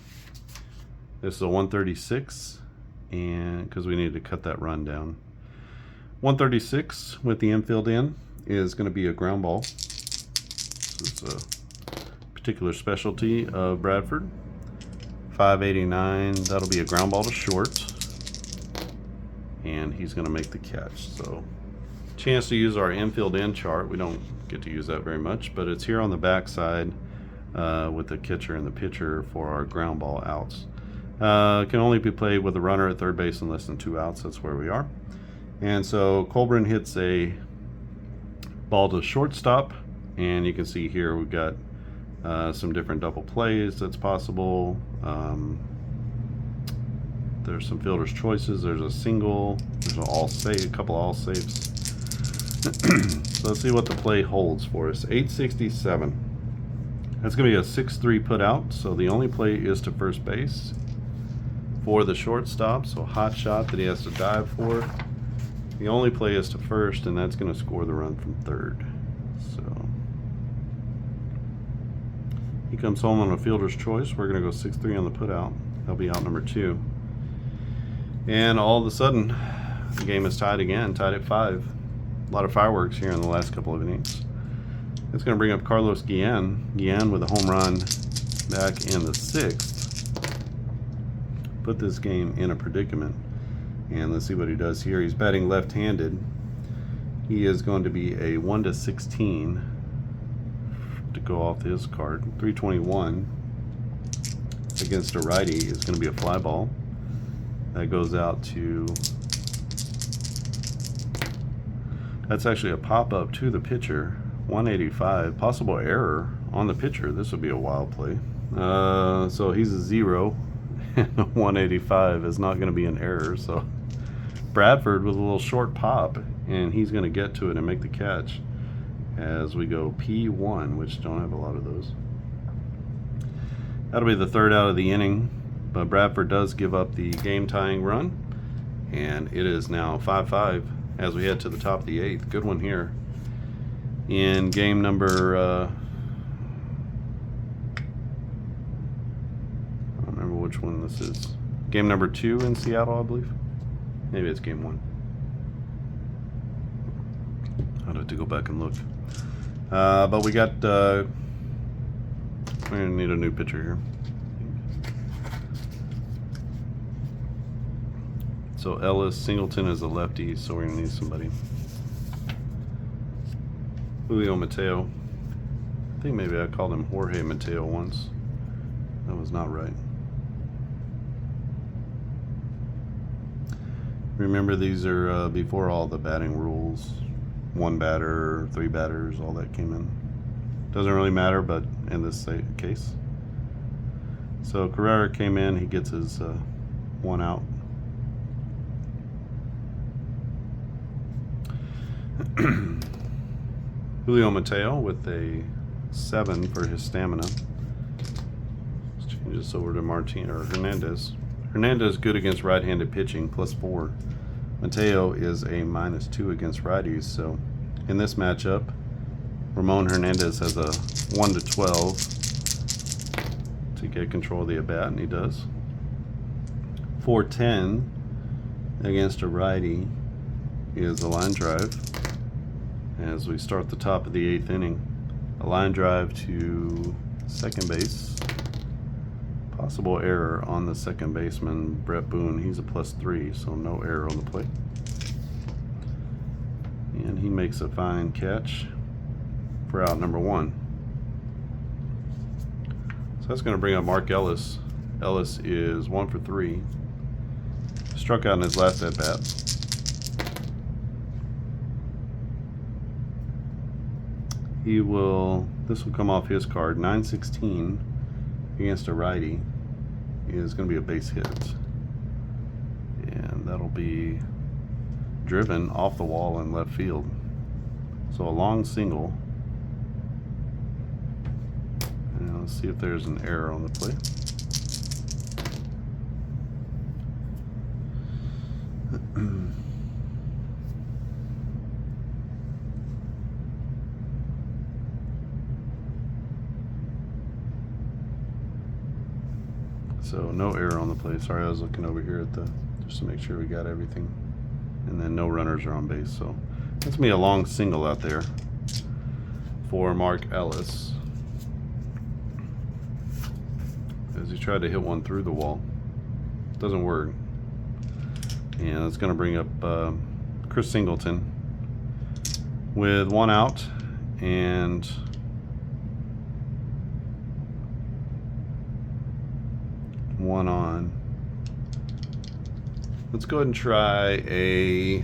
A: This is a 136, and because we need to cut that run down. 136 with the infield in is going to be a ground ball. This is a particular specialty of Bradford. 589. That'll be a ground ball to short. And he's going to make the catch. So chance to use our infield in chart. We don't get to use that very much, but it's here on the backside with the catcher and the pitcher for our ground ball outs. Can only be played with a runner at third base and less than 2 outs. That's where we are. And so Colburn hits a ball to shortstop And you can see here we've got some different double plays that's possible. There's some fielder's choices. There's a single. There's an all save, a couple all saves. So let's see what the play holds for us. 867. That's going to be a 6-3 put out. So the only play is to first base for the shortstop. So hot shot that he has to dive for. The only play is to first, and that's going to score the run from third. So he comes home on a fielder's choice. We're going to go 6-3 on the put out. That'll be out number 2. And all of a sudden, the game is tied again, tied at 5. A lot of fireworks here in the last couple of innings. It's going to bring up Carlos Guillen. Guillen with a home run back in the 6th. Put this game in a predicament. And let's see what he does here. He's batting left-handed. He is going to be a 1-16 to go off his card. 321 against a righty is going to be a fly ball. That goes out to, that's actually a pop-up to the pitcher. 185, possible error on the pitcher. This would be a wild play. So he's a 0, and a 185 is not going to be an error. So Bradford with a little short pop, and he's going to get to it and make the catch as we go P1, which don't have a lot of those. That'll be the 3rd out of the inning. But Bradford does give up the game-tying run, and it is now 5-5 as we head to the top of the 8th. Good one here. In game number, I don't remember which one this is. Game number 2 in Seattle, I believe. Maybe it's game 1. I'd have to go back and look. But we got, we're gonna need a new pitcher here. So Ellis, Singleton is a lefty, so we're gonna need somebody. Julio Mateo. I think maybe I called him Jorge Mateo once. That was not right. Remember, these are before all the batting rules. 1 batter, 3 batters, all that came in. Doesn't really matter, but in this case. So Carrera came in, he gets his 1 out. Julio Mateo with a 7 for his stamina. Let's change this over to Hernandez. Hernandez good against right-handed pitching, +4. Mateo is a -2 against righties. So in this matchup, Ramon Hernandez has a 1-12 to get control of the at-bat, and he does. 410 against a righty is a line drive. As we start the top of the 8th inning, a line drive to second base. Possible error on the second baseman, Brett Boone. He's a +3, so no error on the plate. And he makes a fine catch for out number 1. So that's going to bring up Mark Ellis. Ellis is 1 for 3. Struck out in his last at bat. This will come off his card. 916 against a righty is going to be a base hit. And that'll be driven off the wall in left field. So a long single. And let's see if there's an error on the play. So no error on the play. Sorry, I was looking over here at just to make sure we got everything. And then no runners are on base. So that's me a long single out there for Mark Ellis as he tried to hit one through the wall. Doesn't work. And it's going to bring up Chris Singleton with 1 out and one on. Let's go ahead and try a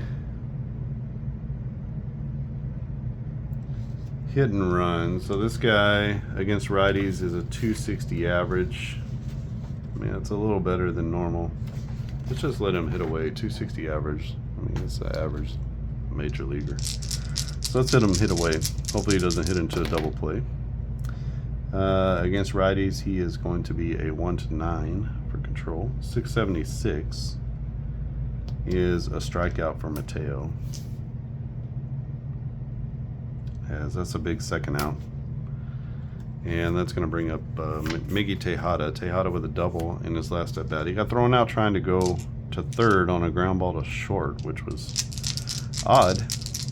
A: hit and run. So this guy against righties is a 260 average. I mean, it's a little better than normal. Let's just let him hit away. 260 average. I mean, it's the average major leaguer. So let's let him hit away. Hopefully he doesn't hit into a double play. Against righties, he is going to be a 1-9 for control. 676 is a strikeout for Mateo, as that's a big second out. And that's going to bring up Miggy Tejada. Tejada with a double in his last at bat. He got thrown out trying to go to third on a ground ball to short, which was odd,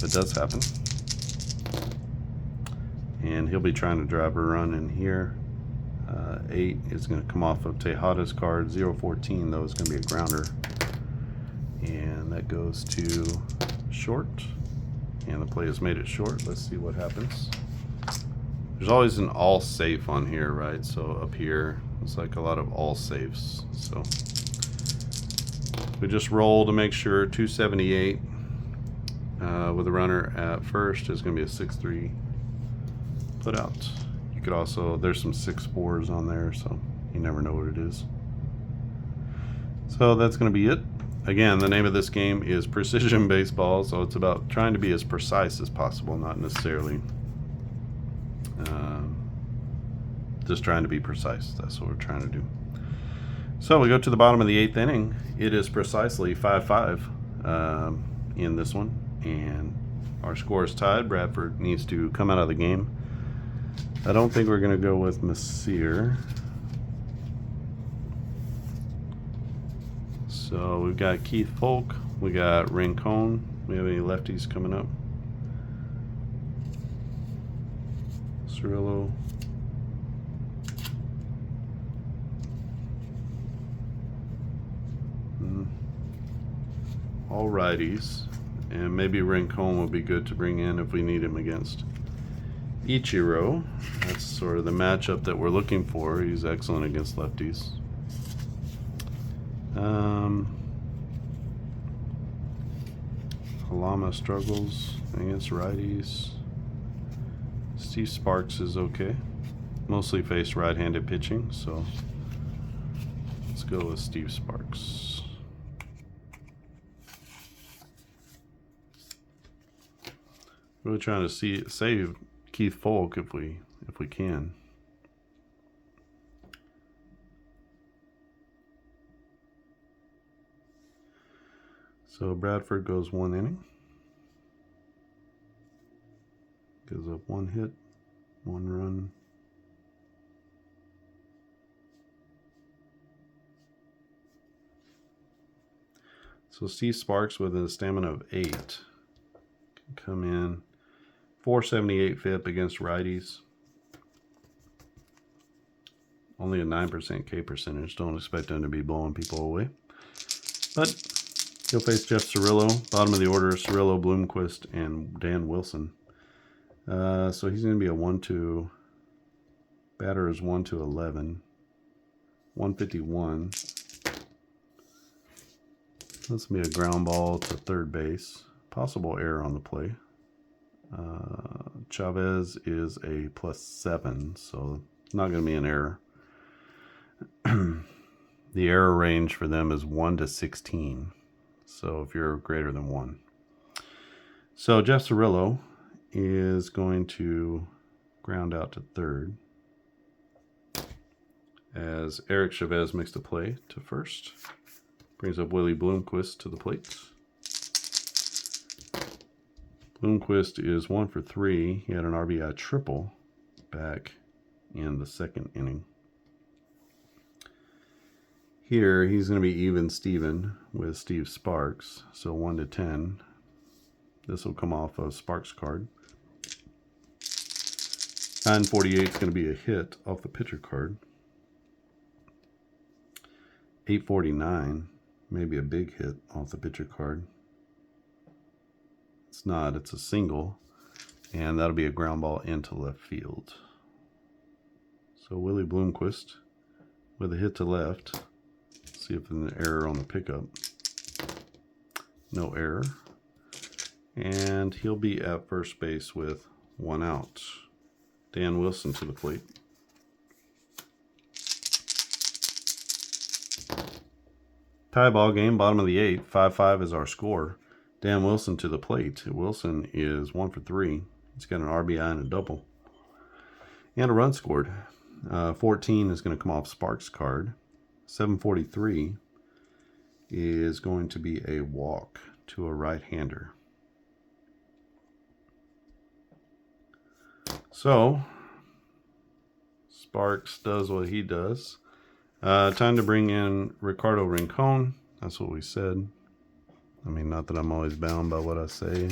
A: but does happen. And he'll be trying to drive a run in here. 8 is going to come off of Tejada's card. 0-14, though, is going to be a grounder. And that goes to short. And the play has made it short. Let's see what happens. There's always an all safe on here, right? So up here, it's like a lot of all safes. So we just roll to make sure. 278 with a runner at first is going to be a 6-3 put out. You could also, there's some 6-4s on there, so you never know what it is. So that's going to be it. Again, the name of this game is Precision Baseball, so it's about trying to be as precise as possible, not necessarily just trying to be precise. That's what we're trying to do. So we go to the bottom of the 8th inning. It is precisely 5-5 in this one, and our score is tied. Bradford needs to come out of the game. I don't think we're going to go with Messier. So we've got Keith Folk, we got Rincon. We have any lefties coming up? Cirillo. All righties, and maybe Rincon will be good to bring in if we need him against Ichiro. That's sort of the matchup that we're looking for. He's excellent against lefties. Halama struggles against righties. Steve Sparks is okay. Mostly faced right-handed pitching, so let's go with Steve Sparks. Really trying to save Keith Folk if we can. So Bradford goes 1 inning. Gives up 1 hit, 1 run. So Steve Sparks with a stamina of 8 can come in. 478 FIP against righties. Only a 9% K percentage. Don't expect him to be blowing people away. But he'll face Jeff Cirillo. Bottom of the order, Cirillo, Bloomquist, and Dan Wilson. So he's going to be a 1-2. Batter is 1-11. 151. This will be a ground ball to third base. Possible error on the play. Chavez is a +7, so not going to be an error. The error range for them is 1 to 16. So if you're greater than 1. So Jeff Cirillo is going to ground out to third as Eric Chavez makes the play to first. Brings up Willie Bloomquist to the plate. Bloomquist is 1 for 3. He had an RBI triple back in the 2nd inning. Here, he's going to be even Steven with Steve Sparks. So 1 to 10. This will come off of Sparks' card. 948 is going to be a hit off the pitcher card. 849, maybe a big hit off the pitcher card. It's not, it's a single. And that'll be a ground ball into left field. So Willie Bloomquist with a hit to left. See if there's an error on the pickup. No error. And he'll be at first base with 1 out. Dan Wilson to the plate. Tie ball game, bottom of the 8th. 5-5 is our score. Dan Wilson to the plate. Wilson is 1 for 3. He's got an RBI and a double. And a run scored. 14 is going to come off Sparks' card. 743 is going to be a walk to a right-hander. So, Sparks does what he does. Time to bring in Ricardo Rincon. That's what we said. I mean, not that I'm always bound by what I say.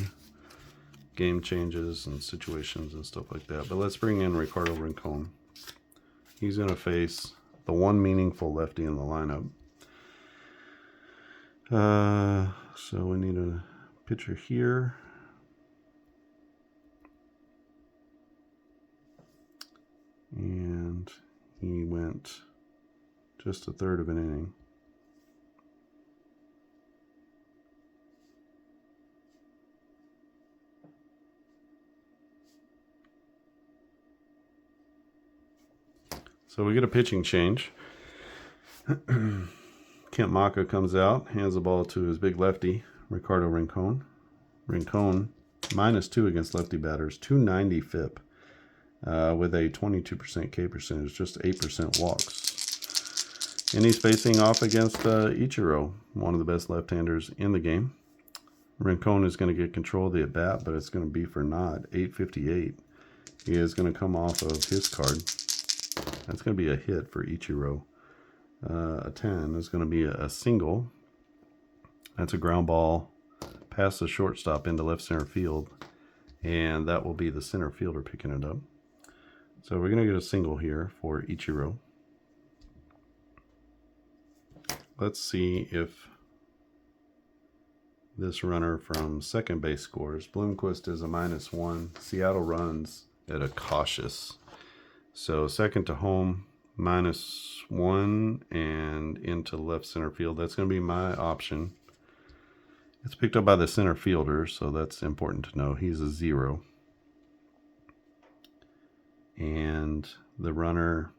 A: Game changes and situations and stuff like that. But let's bring in Ricardo Rincon. He's going to face the one meaningful lefty in the lineup. So we need a pitcher here. And he went just a third of an inning. So we get a pitching change. Kent Maka comes out, hands the ball to his big lefty, Ricardo Rincon. Rincon, -2 against lefty batters, 290 FIP, with a 22% K percentage, just 8% walks. And he's facing off against Ichiro, one of the best left-handers in the game. Rincon is going to get control of the at-bat, but it's going to be for naught, 858. He is going to come off of his card. That's going to be a hit for Ichiro. A 10 is going to be a single. That's a ground ball past the shortstop into left center field. And that will be the center fielder picking it up. So we're going to get a single here for Ichiro. Let's see if this runner from second base scores. Bloomquist is a -1. Seattle runs at a cautious. So second to home, -1 and into left center field. That's going to be my option. It's picked up by the center fielder, so that's important to know. He's a 0. And the runner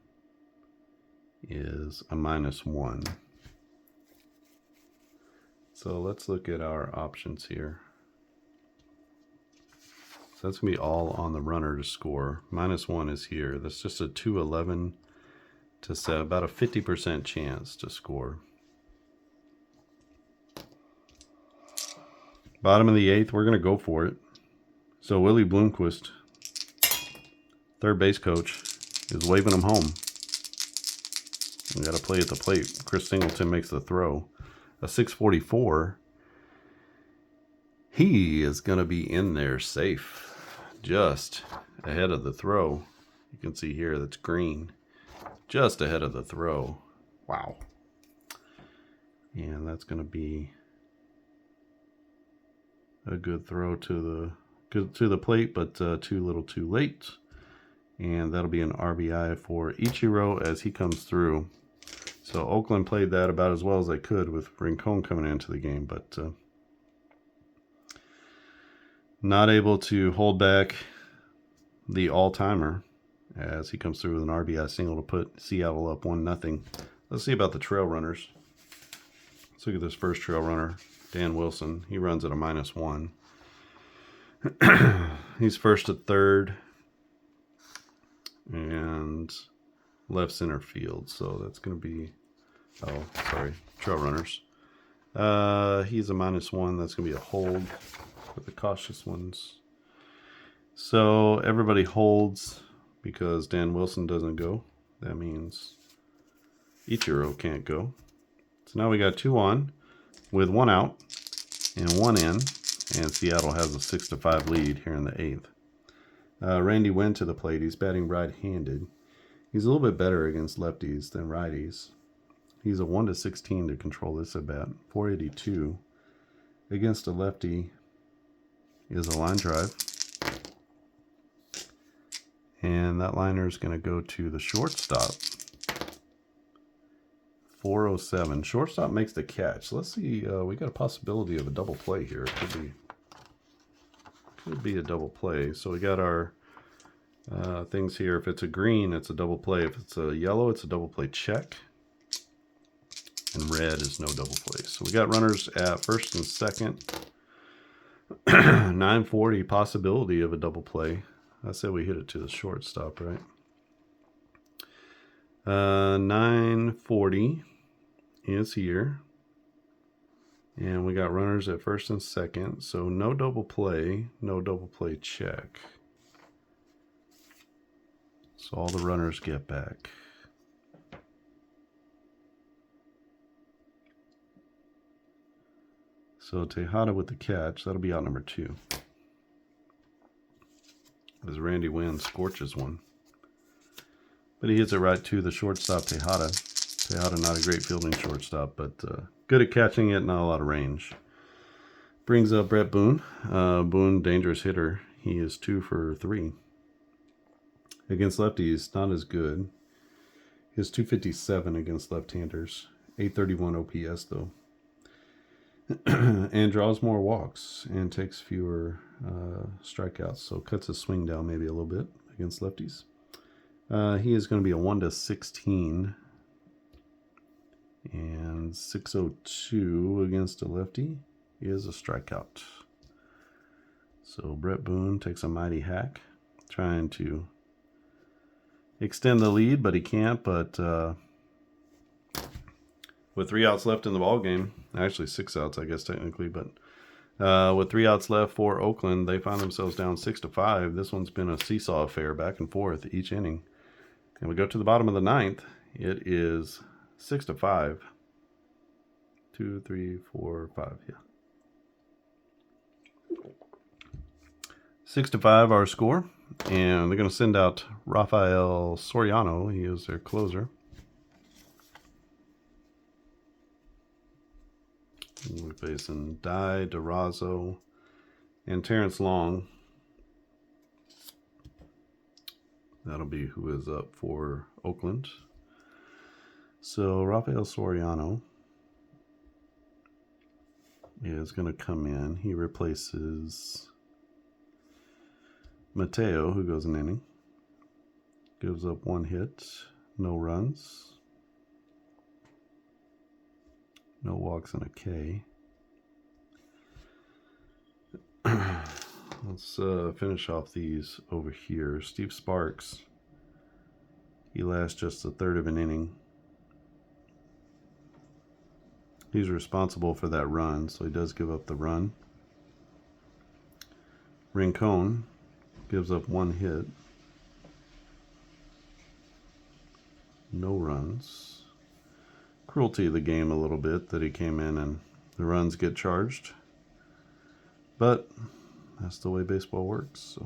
A: is a -1. So let's look at our options here. So that's going to be all on the runner to score. -1 is here. That's just a 211 to set, about a 50% chance to score. Bottom of the 8th, we're going to go for it. So Willie Bloomquist, third base coach, is waving him home. We got to play at the plate. Chris Singleton makes the throw. A 644. He is going to be in there safe, just ahead of the throw. You can see here that's green, just ahead of the throw. Wow. And that's going to be a good throw to the plate, but too little too late. And that'll be an RBI for Ichiro as he comes through. So Oakland played that about as well as they could with Rincon coming into the game, but not able to hold back the all-timer as he comes through with an RBI single to put Seattle up 1-0. Let's see about the trail runners. Let's look at this first trail runner, Dan Wilson. He runs at a -1. He's first at third and left center field. So that's going to be, trail runners. He's a -1. That's going to be a hold for the cautious ones. So everybody holds because Dan Wilson doesn't go. That means Ichiro can't go. So now we got 2 on with 1 out and 1 in. And Seattle has a 6-5 lead here in the 8th. Randy Wynn to the plate. He's batting right-handed. He's a little bit better against lefties than righties. He's a 1-16 to control this at bat. 482 against a lefty is a line drive. And that liner is going to go to the shortstop. 407. Shortstop makes the catch. Let's see. We got a possibility of a double play here. It should be a double play. So we got our things here. If it's a green, it's a double play. If it's a yellow, it's a double play check. And red is no double play. So we got runners at first and second. 940 possibility of a double play. I said we hit it to the shortstop, right? 940 is here. And we got runners at first and second. So no double play, no double play check. So all the runners get back. So Tejada with the catch. That'll be out number 2. As Randy Wynn scorches one. But he hits it right to the shortstop, Tejada. Tejada not a great fielding shortstop, but good at catching it, not a lot of range. Brings up Brett Boone. Boone, dangerous hitter. He is 2 for 3. Against lefties, not as good. He has 257 against left-handers. 831 OPS, though. And draws more walks and takes fewer strikeouts. So cuts his swing down maybe a little bit against lefties. He is going to be a 1-16 and 602 against a lefty. He is a strikeout. So Brett Boone takes a mighty hack, trying to extend the lead, but he can't. But with 3 outs left in the ball game, actually 6 outs, I guess technically, but with 3 outs left for Oakland, they find themselves down 6-5. This one's been a seesaw affair, back and forth each inning. And we go to the bottom of the 9th. It is 6-5. 2, 3, 4, 5. Yeah. 6-5 our score. And they're going to send out Rafael Soriano. He is their closer. We're facing Dye, Durazo, and Terrence Long. That'll be who is up for Oakland. So Rafael Soriano is going to come in. He replaces Mateo, who goes an inning. Gives up 1 hit, no runs, no walks, and a K. Let's finish off these over here. Steve Sparks. He lasts just a third of an inning. He's responsible for that run, so he does give up the run. Rincon gives up 1 hit. No runs. Cruelty of the game a little bit that he came in and the runs get charged. But that's the way baseball works.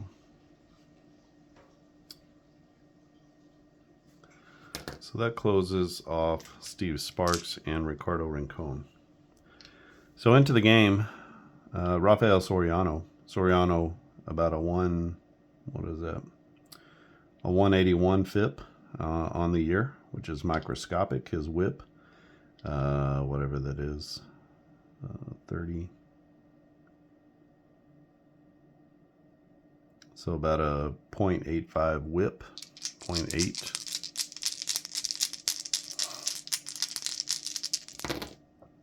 A: So that closes off Steve Sparks and Ricardo Rincon. So into the game, Rafael Soriano. Soriano about a 181 FIP on the year, which is microscopic. His whip, whatever that is, 30. So about a 0.85 whip, 0.8.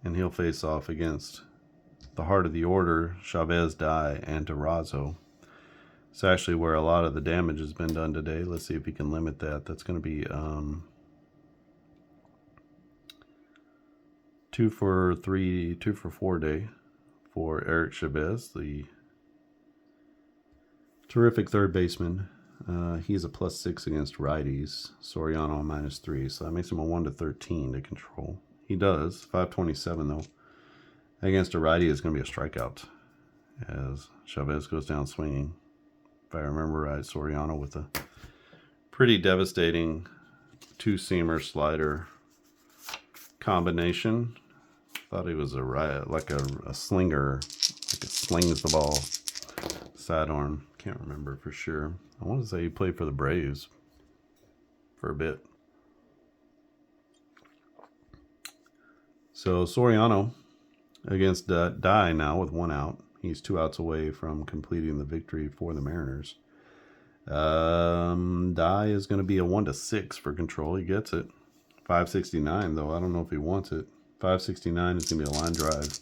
A: And he'll face off against the heart of the order, Chavez, Dye, and Durazo. It's actually where a lot of the damage has been done today. Let's see if he can limit that. That's going to be 2 for 3, 2 for 4 day for Eric Chavez, the terrific third baseman. He's a +6 against righties. Soriano -3, so that makes him a 1-13 to control. He does 527 though. Against a righty, it's going to be a strikeout as Chavez goes down swinging. If I remember right, Soriano with a pretty devastating 2-seamer slider combination. Thought he was like a slinger, like it slings the ball. Sidearm, can't remember for sure. I want to say he played for the Braves for a bit. So Soriano against Dye now with 1 out. He's 2 outs away from completing the victory for the Mariners. Die is going to be a 1-6 for control. He gets it. 569, though. I don't know if he wants it. 569 is going to be a line drive.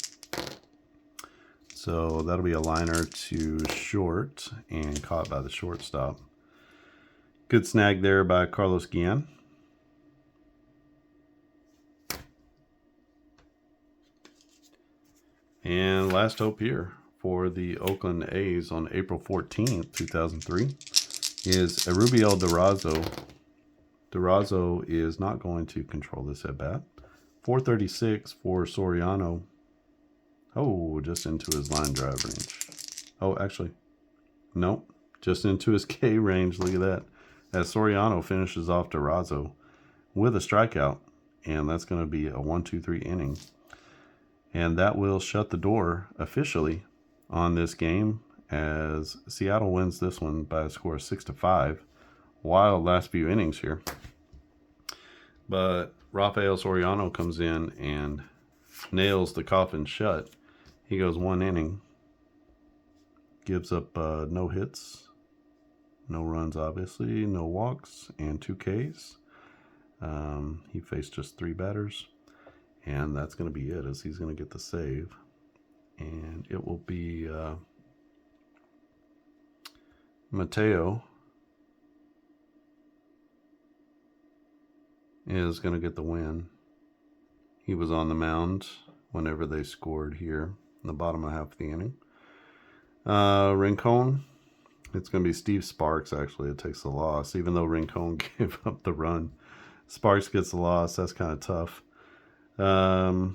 A: So that'll be a liner to short and caught by the shortstop. Good snag there by Carlos Guillen. And last hope here for the Oakland A's on April 14th, 2003 is Erubiel Durazo. Durazo is not going to control this at bat. 436 for Soriano. Oh, just into his line drive range. Oh, actually, nope. Just into his K range. Look at that. As Soriano finishes off Durazo with a strikeout. And that's going to be a 1-2-3 inning. And that will shut the door officially on this game as Seattle wins this one by a score of 6-5. Wild last few innings here. But Rafael Soriano comes in and nails the coffin shut. He goes 1 inning, gives up no hits, no runs obviously, no walks, and 2 Ks. He faced just 3 batters, and that's going to be it, as he's going to get the save. And it will be Mateo is going to get the win. He was on the mound whenever they scored here in the bottom of half of the inning. Rincon, it's going to be Steve Sparks, actually. It takes the loss, even though Rincon gave up the run. Sparks gets the loss. That's kind of tough. Well,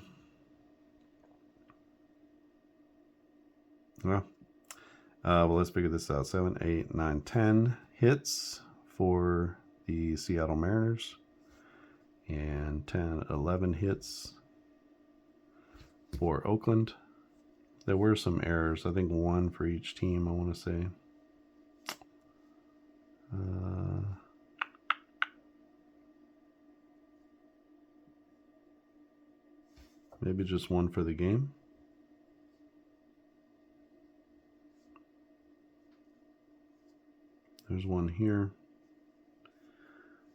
A: let's figure this out. 7, 8, 9, 10 hits for the Seattle Mariners. And 10, 11 hits for Oakland. There were some errors. I think 1 for each team, I want to say. Maybe just 1 for the game. There's 1 here.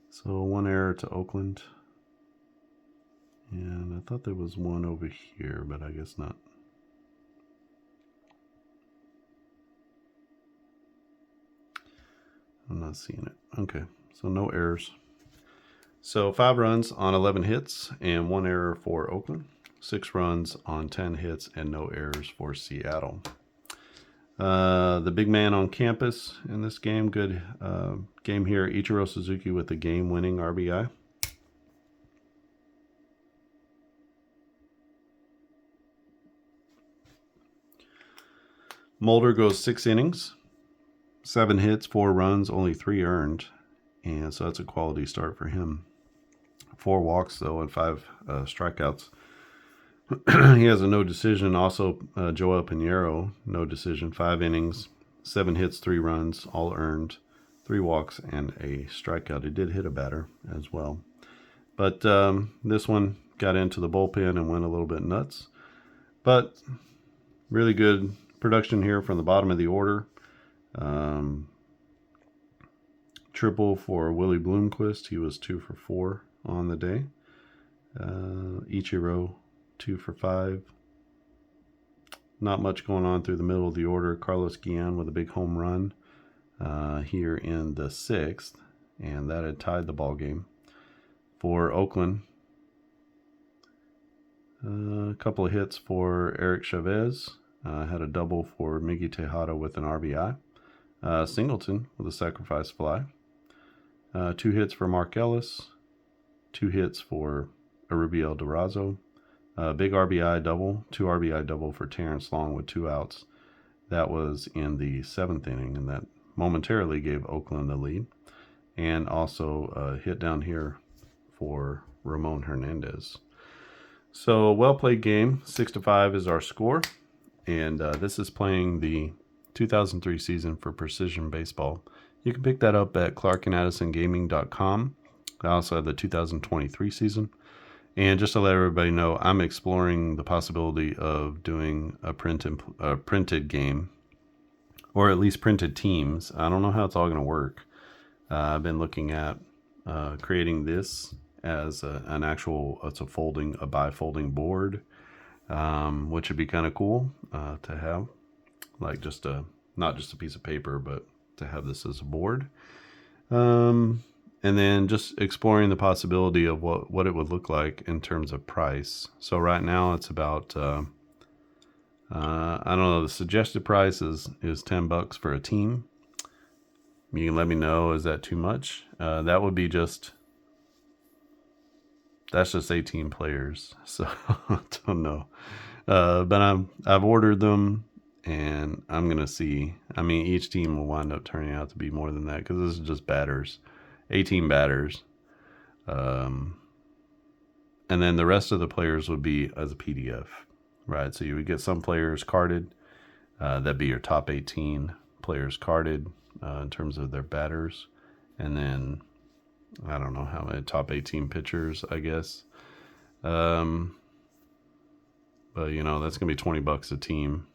A: So 1 error to Oakland. And I thought there was 1 over here, but I guess not. I'm not seeing it. Okay, so no errors. So 5 runs on 11 hits and 1 error for Oakland. 6 runs on 10 hits and no errors for Seattle. The big man on campus in this game. Good game here. Ichiro Suzuki with the game-winning RBI. Mulder goes 6 innings, 7 hits, 4 runs, only 3 earned. And so that's a quality start for him. 4 walks, though, and 5 strikeouts. He has a no decision. Also, Joel Pinheiro, no decision. 5 innings, 7 hits, 3 runs, all earned. 3 walks and a strikeout. He did hit a batter as well. But this one got into the bullpen and went a little bit nuts. But really good production here from the bottom of the order. Triple for Willie Bloomquist. He was 2 for 4 on the day. Ichiro, 2 for 5. Not much going on through the middle of the order. Carlos Guillen with a big home run here in the 6th, and that had tied the ball game for Oakland. A couple of hits for Eric Chavez. Had a double for Miggy Tejada with an RBI. Singleton with a sacrifice fly. 2 hits for Mark Ellis. 2 hits for Erubiel Durazo. Big RBI double. 2 RBI double for Terrence Long with 2 outs. That was in the 7th inning, and that momentarily gave Oakland the lead. And also a hit down here for Ramon Hernandez. So, well-played game. 6-5 is our score. And this is playing the 2003 season for Precision Baseball. You can pick that up at clarkandaddisongaming.com. I also have the 2023 season. And just to let everybody know, I'm exploring the possibility of doing a printed game, or at least printed teams. I don't know how it's all going to work. I've been looking at creating this as an actual, it's a bifolding board, which would be kind of cool to have, like not just a piece of paper, but to have this as a board. And then just exploring the possibility of what it would look like in terms of price. So right now it's about, I don't know, the suggested price is $10 for a team. You can let me know, is that too much? That would be that's just 18 players. So I don't know. But I've ordered them, and I'm going to see. I mean, each team will wind up turning out to be more than that, because this is just batters. 18 batters. And then the rest of the players would be as a PDF, right? So you would get some players carded. That'd be your top 18 players carded in terms of their batters. And then, I don't know how many, top 18 pitchers, I guess. But, you know, that's going to be $20 a team.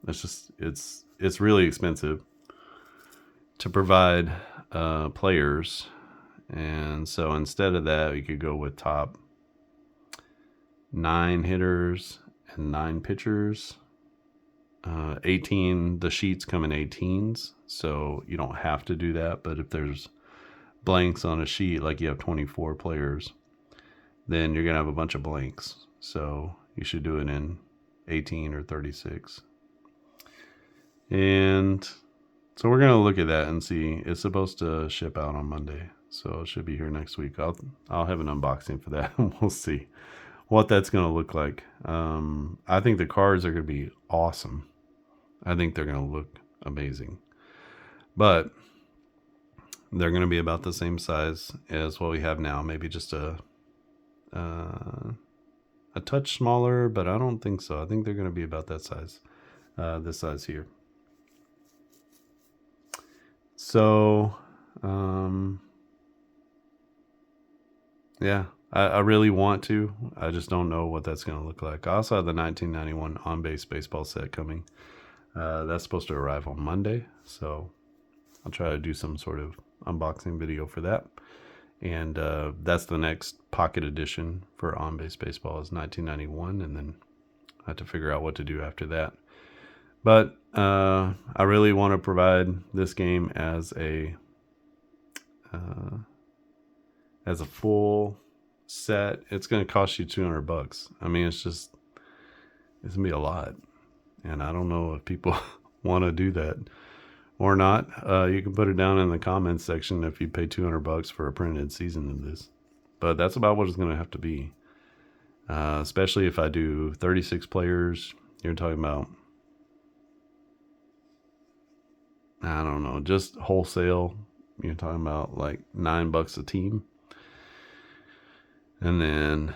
A: It's really expensive to provide players, and so instead of that, we could go with top 9 hitters and 9 pitchers. 18, the sheets come in 18s, so you don't have to do that, but if there's blanks on a sheet, like you have 24 players, then you're gonna have a bunch of blanks, so you should do it in 18 or 36. And so we're gonna look at that and see. It's supposed to ship out on Monday, so it should be here next week. I'll have an unboxing for that, and we'll see what that's gonna look like. I think the cards are gonna be awesome. I think they're gonna look amazing, but they're gonna be about the same size as what we have now. Maybe just a touch smaller, but I don't think so. I think they're gonna be about that size, this size here. So, yeah, I really want to. I just don't know what that's going to look like. I also have the 1991 on-base baseball set coming. That's supposed to arrive on Monday, so I'll try to do some sort of unboxing video for that. And that's the next pocket edition for on-base baseball is 1991, and then I have to figure out what to do after that. But I really want to provide this game as a full set. It's going to cost you $200. I mean, it's going to be a lot, and I don't know if people want to do that or not. You can put it down in the comments section if you pay $200 for a printed season of this. But that's about what it's going to have to be, especially if I do 36 players. You're talking about, I don't know, just wholesale, you're talking about like $9 a team. And then,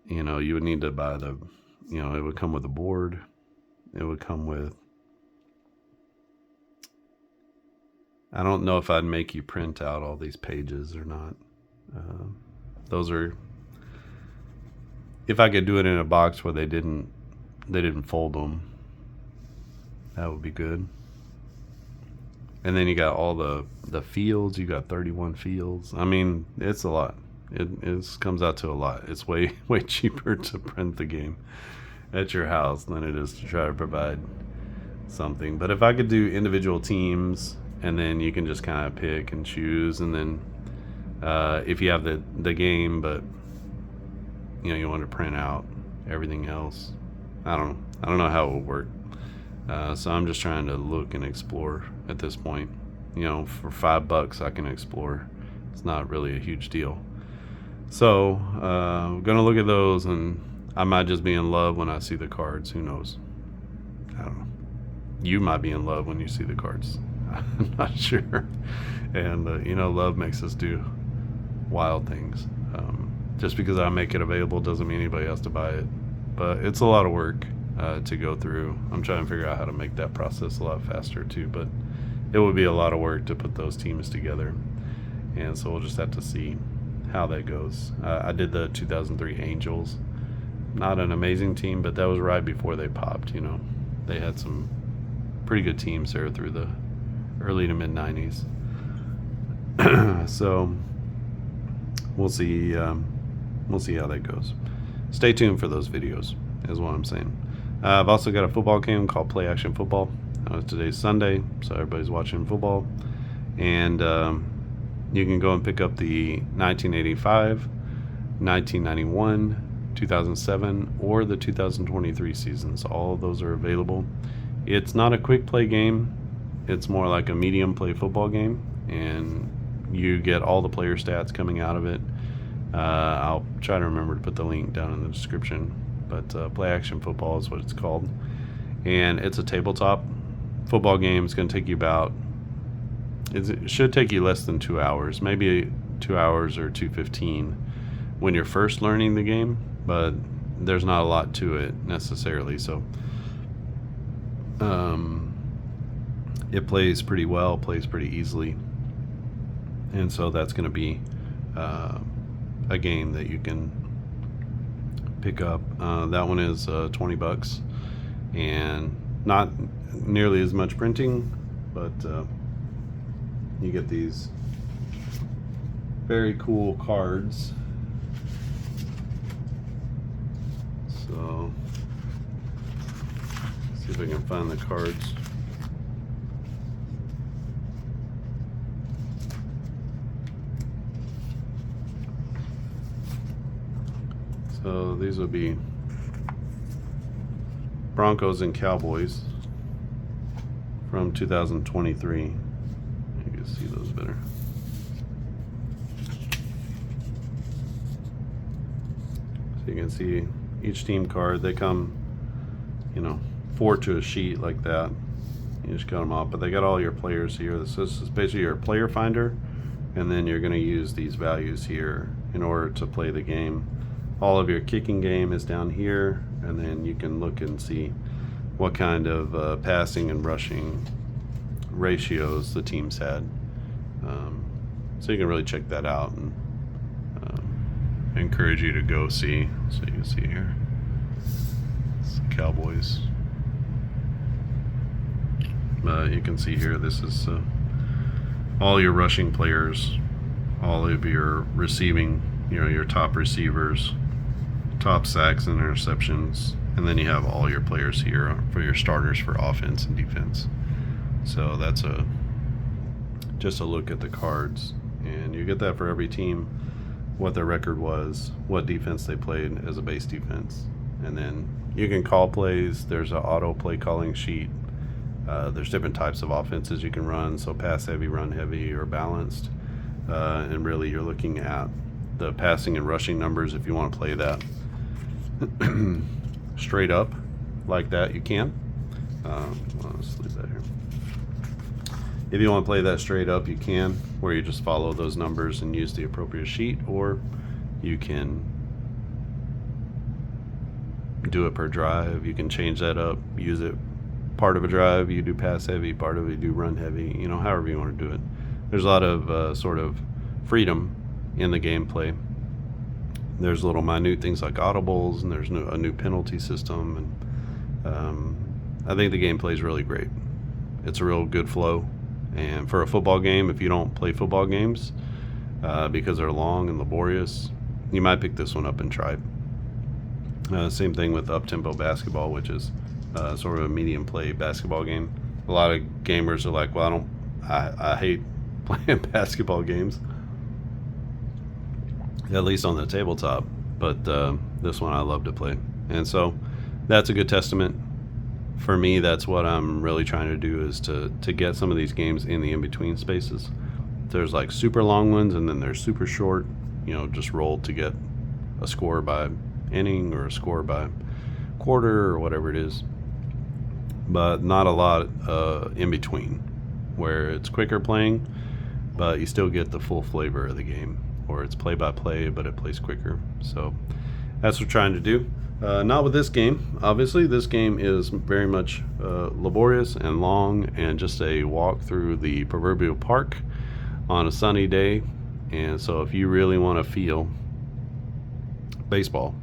A: you know, you would need to buy it would come with a board. It would come with, I don't know if I'd make you print out all these pages or not. If I could do it in a box where they didn't fold them, that would be good. And then you got all the fields. You got 31 fields. I mean, it's a lot. It comes out to a lot. It's way cheaper to print the game at your house than it is to try to provide something. But if I could do individual teams, and then you can just kind of pick and choose, and then if you have the game, but you want to print out everything else, I don't know how it will work. So I'm just trying to look and explore at this point. For $5 I can explore. It's not really a huge deal. So I'm gonna look at those, and I might just be in love when I see the cards. Who knows? I don't know. You might be in love when you see the cards. I'm not sure. And love makes us do wild things. Just because I make it available doesn't mean anybody has to buy it. But it's a lot of work to go through. I'm trying to figure out how to make that process a lot faster too, but it would be a lot of work to put those teams together. And so we'll just have to see how that goes. I did the 2003 Angels. Not an amazing team, but that was right before they popped. You know, they had some pretty good teams there through the early to mid 90s. So we'll see how that goes. Stay tuned for those videos is what I'm saying. I've also got a football game called Play Action Football. Today's Sunday, so everybody's watching football, and you can go and pick up the 1985, 1991, 2007, or the 2023 seasons. All of those are available. It's not a quick play game. It's more like a medium play football game, and you get all the player stats coming out of it. I'll try to remember to put the link down in the description, but Play Action Football is what it's called, and it's a tabletop football game. It's going to take you it should take you less than 2 hours, maybe 2 hours or 2:15 when you're first learning the game, but there's not a lot to it necessarily. So it plays pretty well, plays pretty easily, and so that's going to be a game that you can pick up. That one is $20 and not nearly as much printing, but you get these very cool cards. So see if I can find the cards. So these will be Broncos and Cowboys from 2023. You can see those better. So you can see each team card. They come, 4 to a sheet like that. You just cut them off, but they got all your players here. This is basically your player finder, and then you're going to use these values here in order to play the game. All of your kicking game is down here, and then you can look and see what kind of passing and rushing ratios the teams had. So you can really check that out, and I encourage you to go see. So you can see here, it's the Cowboys. You can see here, this is all your rushing players, all of your receiving, your top receivers, top sacks and interceptions, and then you have all your players here for your starters for offense and defense. So that's just a look at the cards, and you get that for every team, what their record was, what defense they played as a base defense, and then you can call plays. There's an auto play calling sheet. There's different types of offenses you can run, so pass heavy, run heavy, or balanced, and really you're looking at the passing and rushing numbers. If you want to play that straight up like that, you can. Let's leave that here. If you want to play that straight up, you can, where you just follow those numbers and use the appropriate sheet, or you can do it per drive. You can change that up, use it part of a drive, you do pass heavy, part of it you do run heavy, however you want to do it. There's a lot of sort of freedom in the gameplay. There's little minute things like audibles, and there's a new penalty system, and I think the gameplay is really great. It's a real good flow, and for a football game, if you don't play football games because they're long and laborious, you might pick this one up and try it. Same thing with up-tempo basketball, which is sort of a medium play basketball game. A lot of gamers are like, well, I hate playing basketball games, at least on the tabletop, but this one I love to play. And so that's a good testament. For me, that's what I'm really trying to do, is to get some of these games in the in-between spaces. There's like super long ones, and then there's super short, just rolled to get a score by inning or a score by quarter or whatever it is, but not a lot in between, where it's quicker playing, but you still get the full flavor of the game, or it's play-by-play, but it plays quicker. So that's what we're trying to do. Not with this game. Obviously, this game is very much laborious and long, and just a walk through the proverbial park on a sunny day, And so if you really want to feel baseball,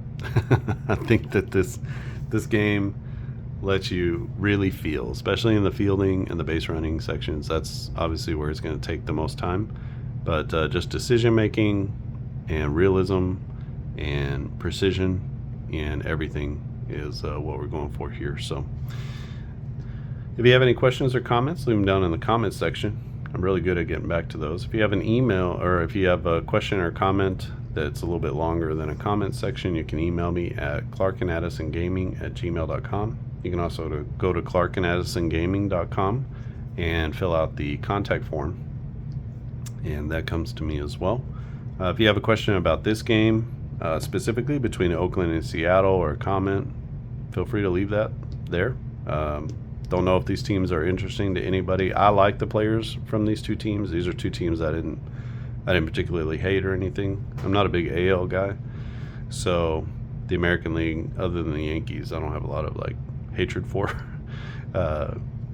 A: I think that this game lets you really feel, especially in the fielding and the base running sections. That's obviously where it's going to take the most time. But just decision making and realism and precision and everything is what we're going for here. So if you have any questions or comments, leave them down in the comments section. I'm really good at getting back to those. If you have an email, or if you have a question or comment that's a little bit longer than a comment section, you can email me at clarkandaddisongaming@gmail.com. You can also go to clarkandaddisongaming.com and fill out the contact form, and that comes to me as well. If you have a question about this game, specifically between Oakland and Seattle, or a comment, feel free to leave that there. Don't know if these teams are interesting to anybody. I like the players from these two teams. These are two teams I didn't particularly hate or anything. I'm not a big AL guy, so the American League, other than the Yankees, I don't have a lot of like hatred for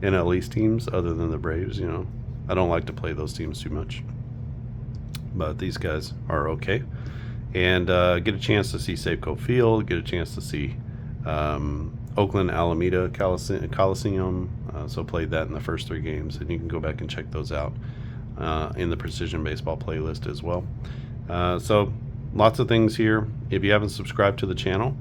A: NL East teams other than the Braves. You know, I don't like to play those teams too much, but these guys are okay. And get a chance to see Safeco Field, get a chance to see Oakland Alameda Coliseum. So played that in the first 3 games, and you can go back and check those out in the Precision Baseball playlist as well. So lots of things here. If you haven't subscribed to the channel,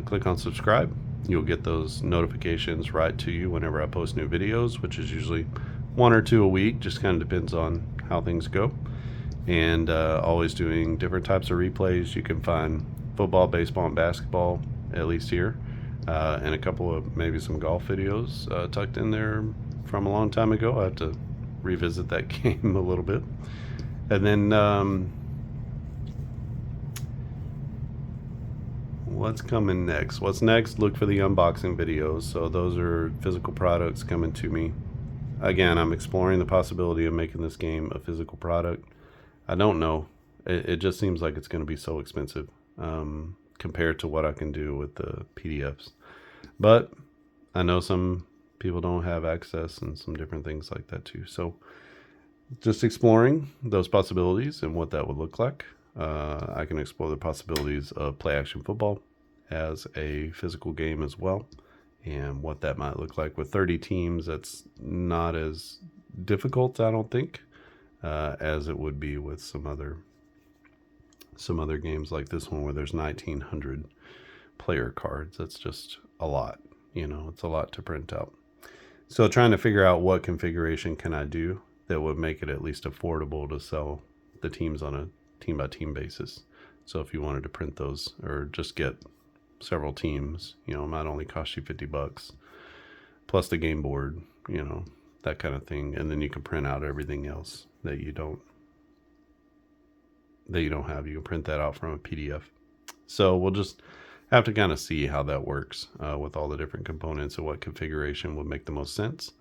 A: click on subscribe. You'll get those notifications right to you whenever I post new videos, which is usually 1 or 2 a week. Just kind of depends on how things go. And always doing different types of replays. You can find football, baseball, and basketball, at least here. And a couple of maybe some golf videos tucked in there from a long time ago. I have to revisit that game a little bit. And then what's coming next? What's next? Look for the unboxing videos. So those are physical products coming to me. Again, I'm exploring the possibility of making this game a physical product. I don't know. It just seems like it's going to be so expensive compared to what I can do with the PDFs. But I know some people don't have access and some different things like that too. So just exploring those possibilities and what that would look like. I can explore the possibilities of play action football as a physical game as well, and what that might look like with 30 teams. That's not as difficult, I don't think, as it would be with some other games like this one where there's 1900 player cards. That's just a lot, you know, it's a lot to print out. So trying to figure out what configuration can I do that would make it at least affordable to sell the teams on a team by team basis. So if you wanted to print those or just get several teams, you know, it might only cost you $50 plus the game board, you know, that kind of thing. And then you can print out everything else that you don't have. You can print that out from a PDF. So we'll just have to kind of see how that works with all the different components and what configuration would make the most sense,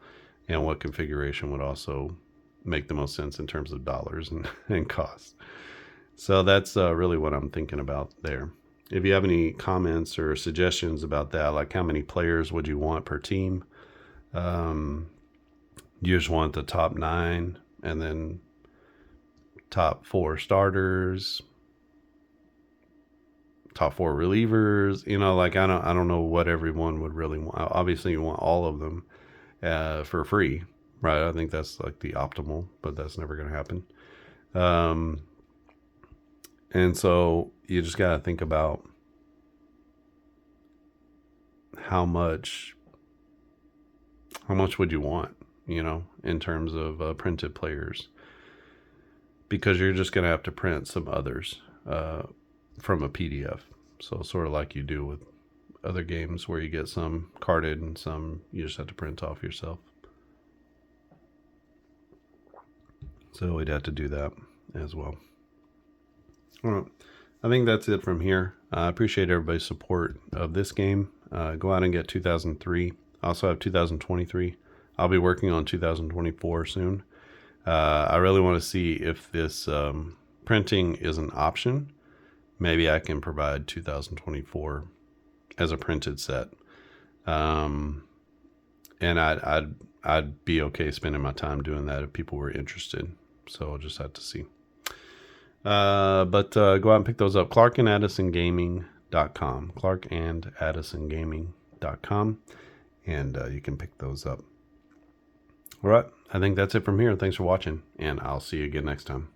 A: and what configuration would also make the most sense in terms of dollars and cost. So that's really what I'm thinking about there. If you have any comments or suggestions about that, like how many players would you want per team? You just want the top 9 and then top 4 starters, top 4 relievers, you know, like I don't know what everyone would really want. Obviously you want all of them for free, right? I think that's like the optimal, but that's never going to happen. And so you just got to think about how much would you want, you know, in terms of printed players, because you're just going to have to print some others from a PDF. So sort of like you do with other games where you get some carded and some you just have to print off yourself. So we'd have to do that as well. All right. I think that's it from here. I appreciate everybody's support of this game. Go out and get 2003. I also have 2023. I'll be working on 2024 soon. I really want to see if this printing is an option. Maybe I can provide 2024 as a printed set. And I'd be okay spending my time doing that if people were interested. So I'll just have to see. But go out and pick those up. ClarkandAddisonGaming.com. ClarkandAddisonGaming.com. And you can pick those up. All right. I think that's it from here. Thanks for watching, and I'll see you again next time.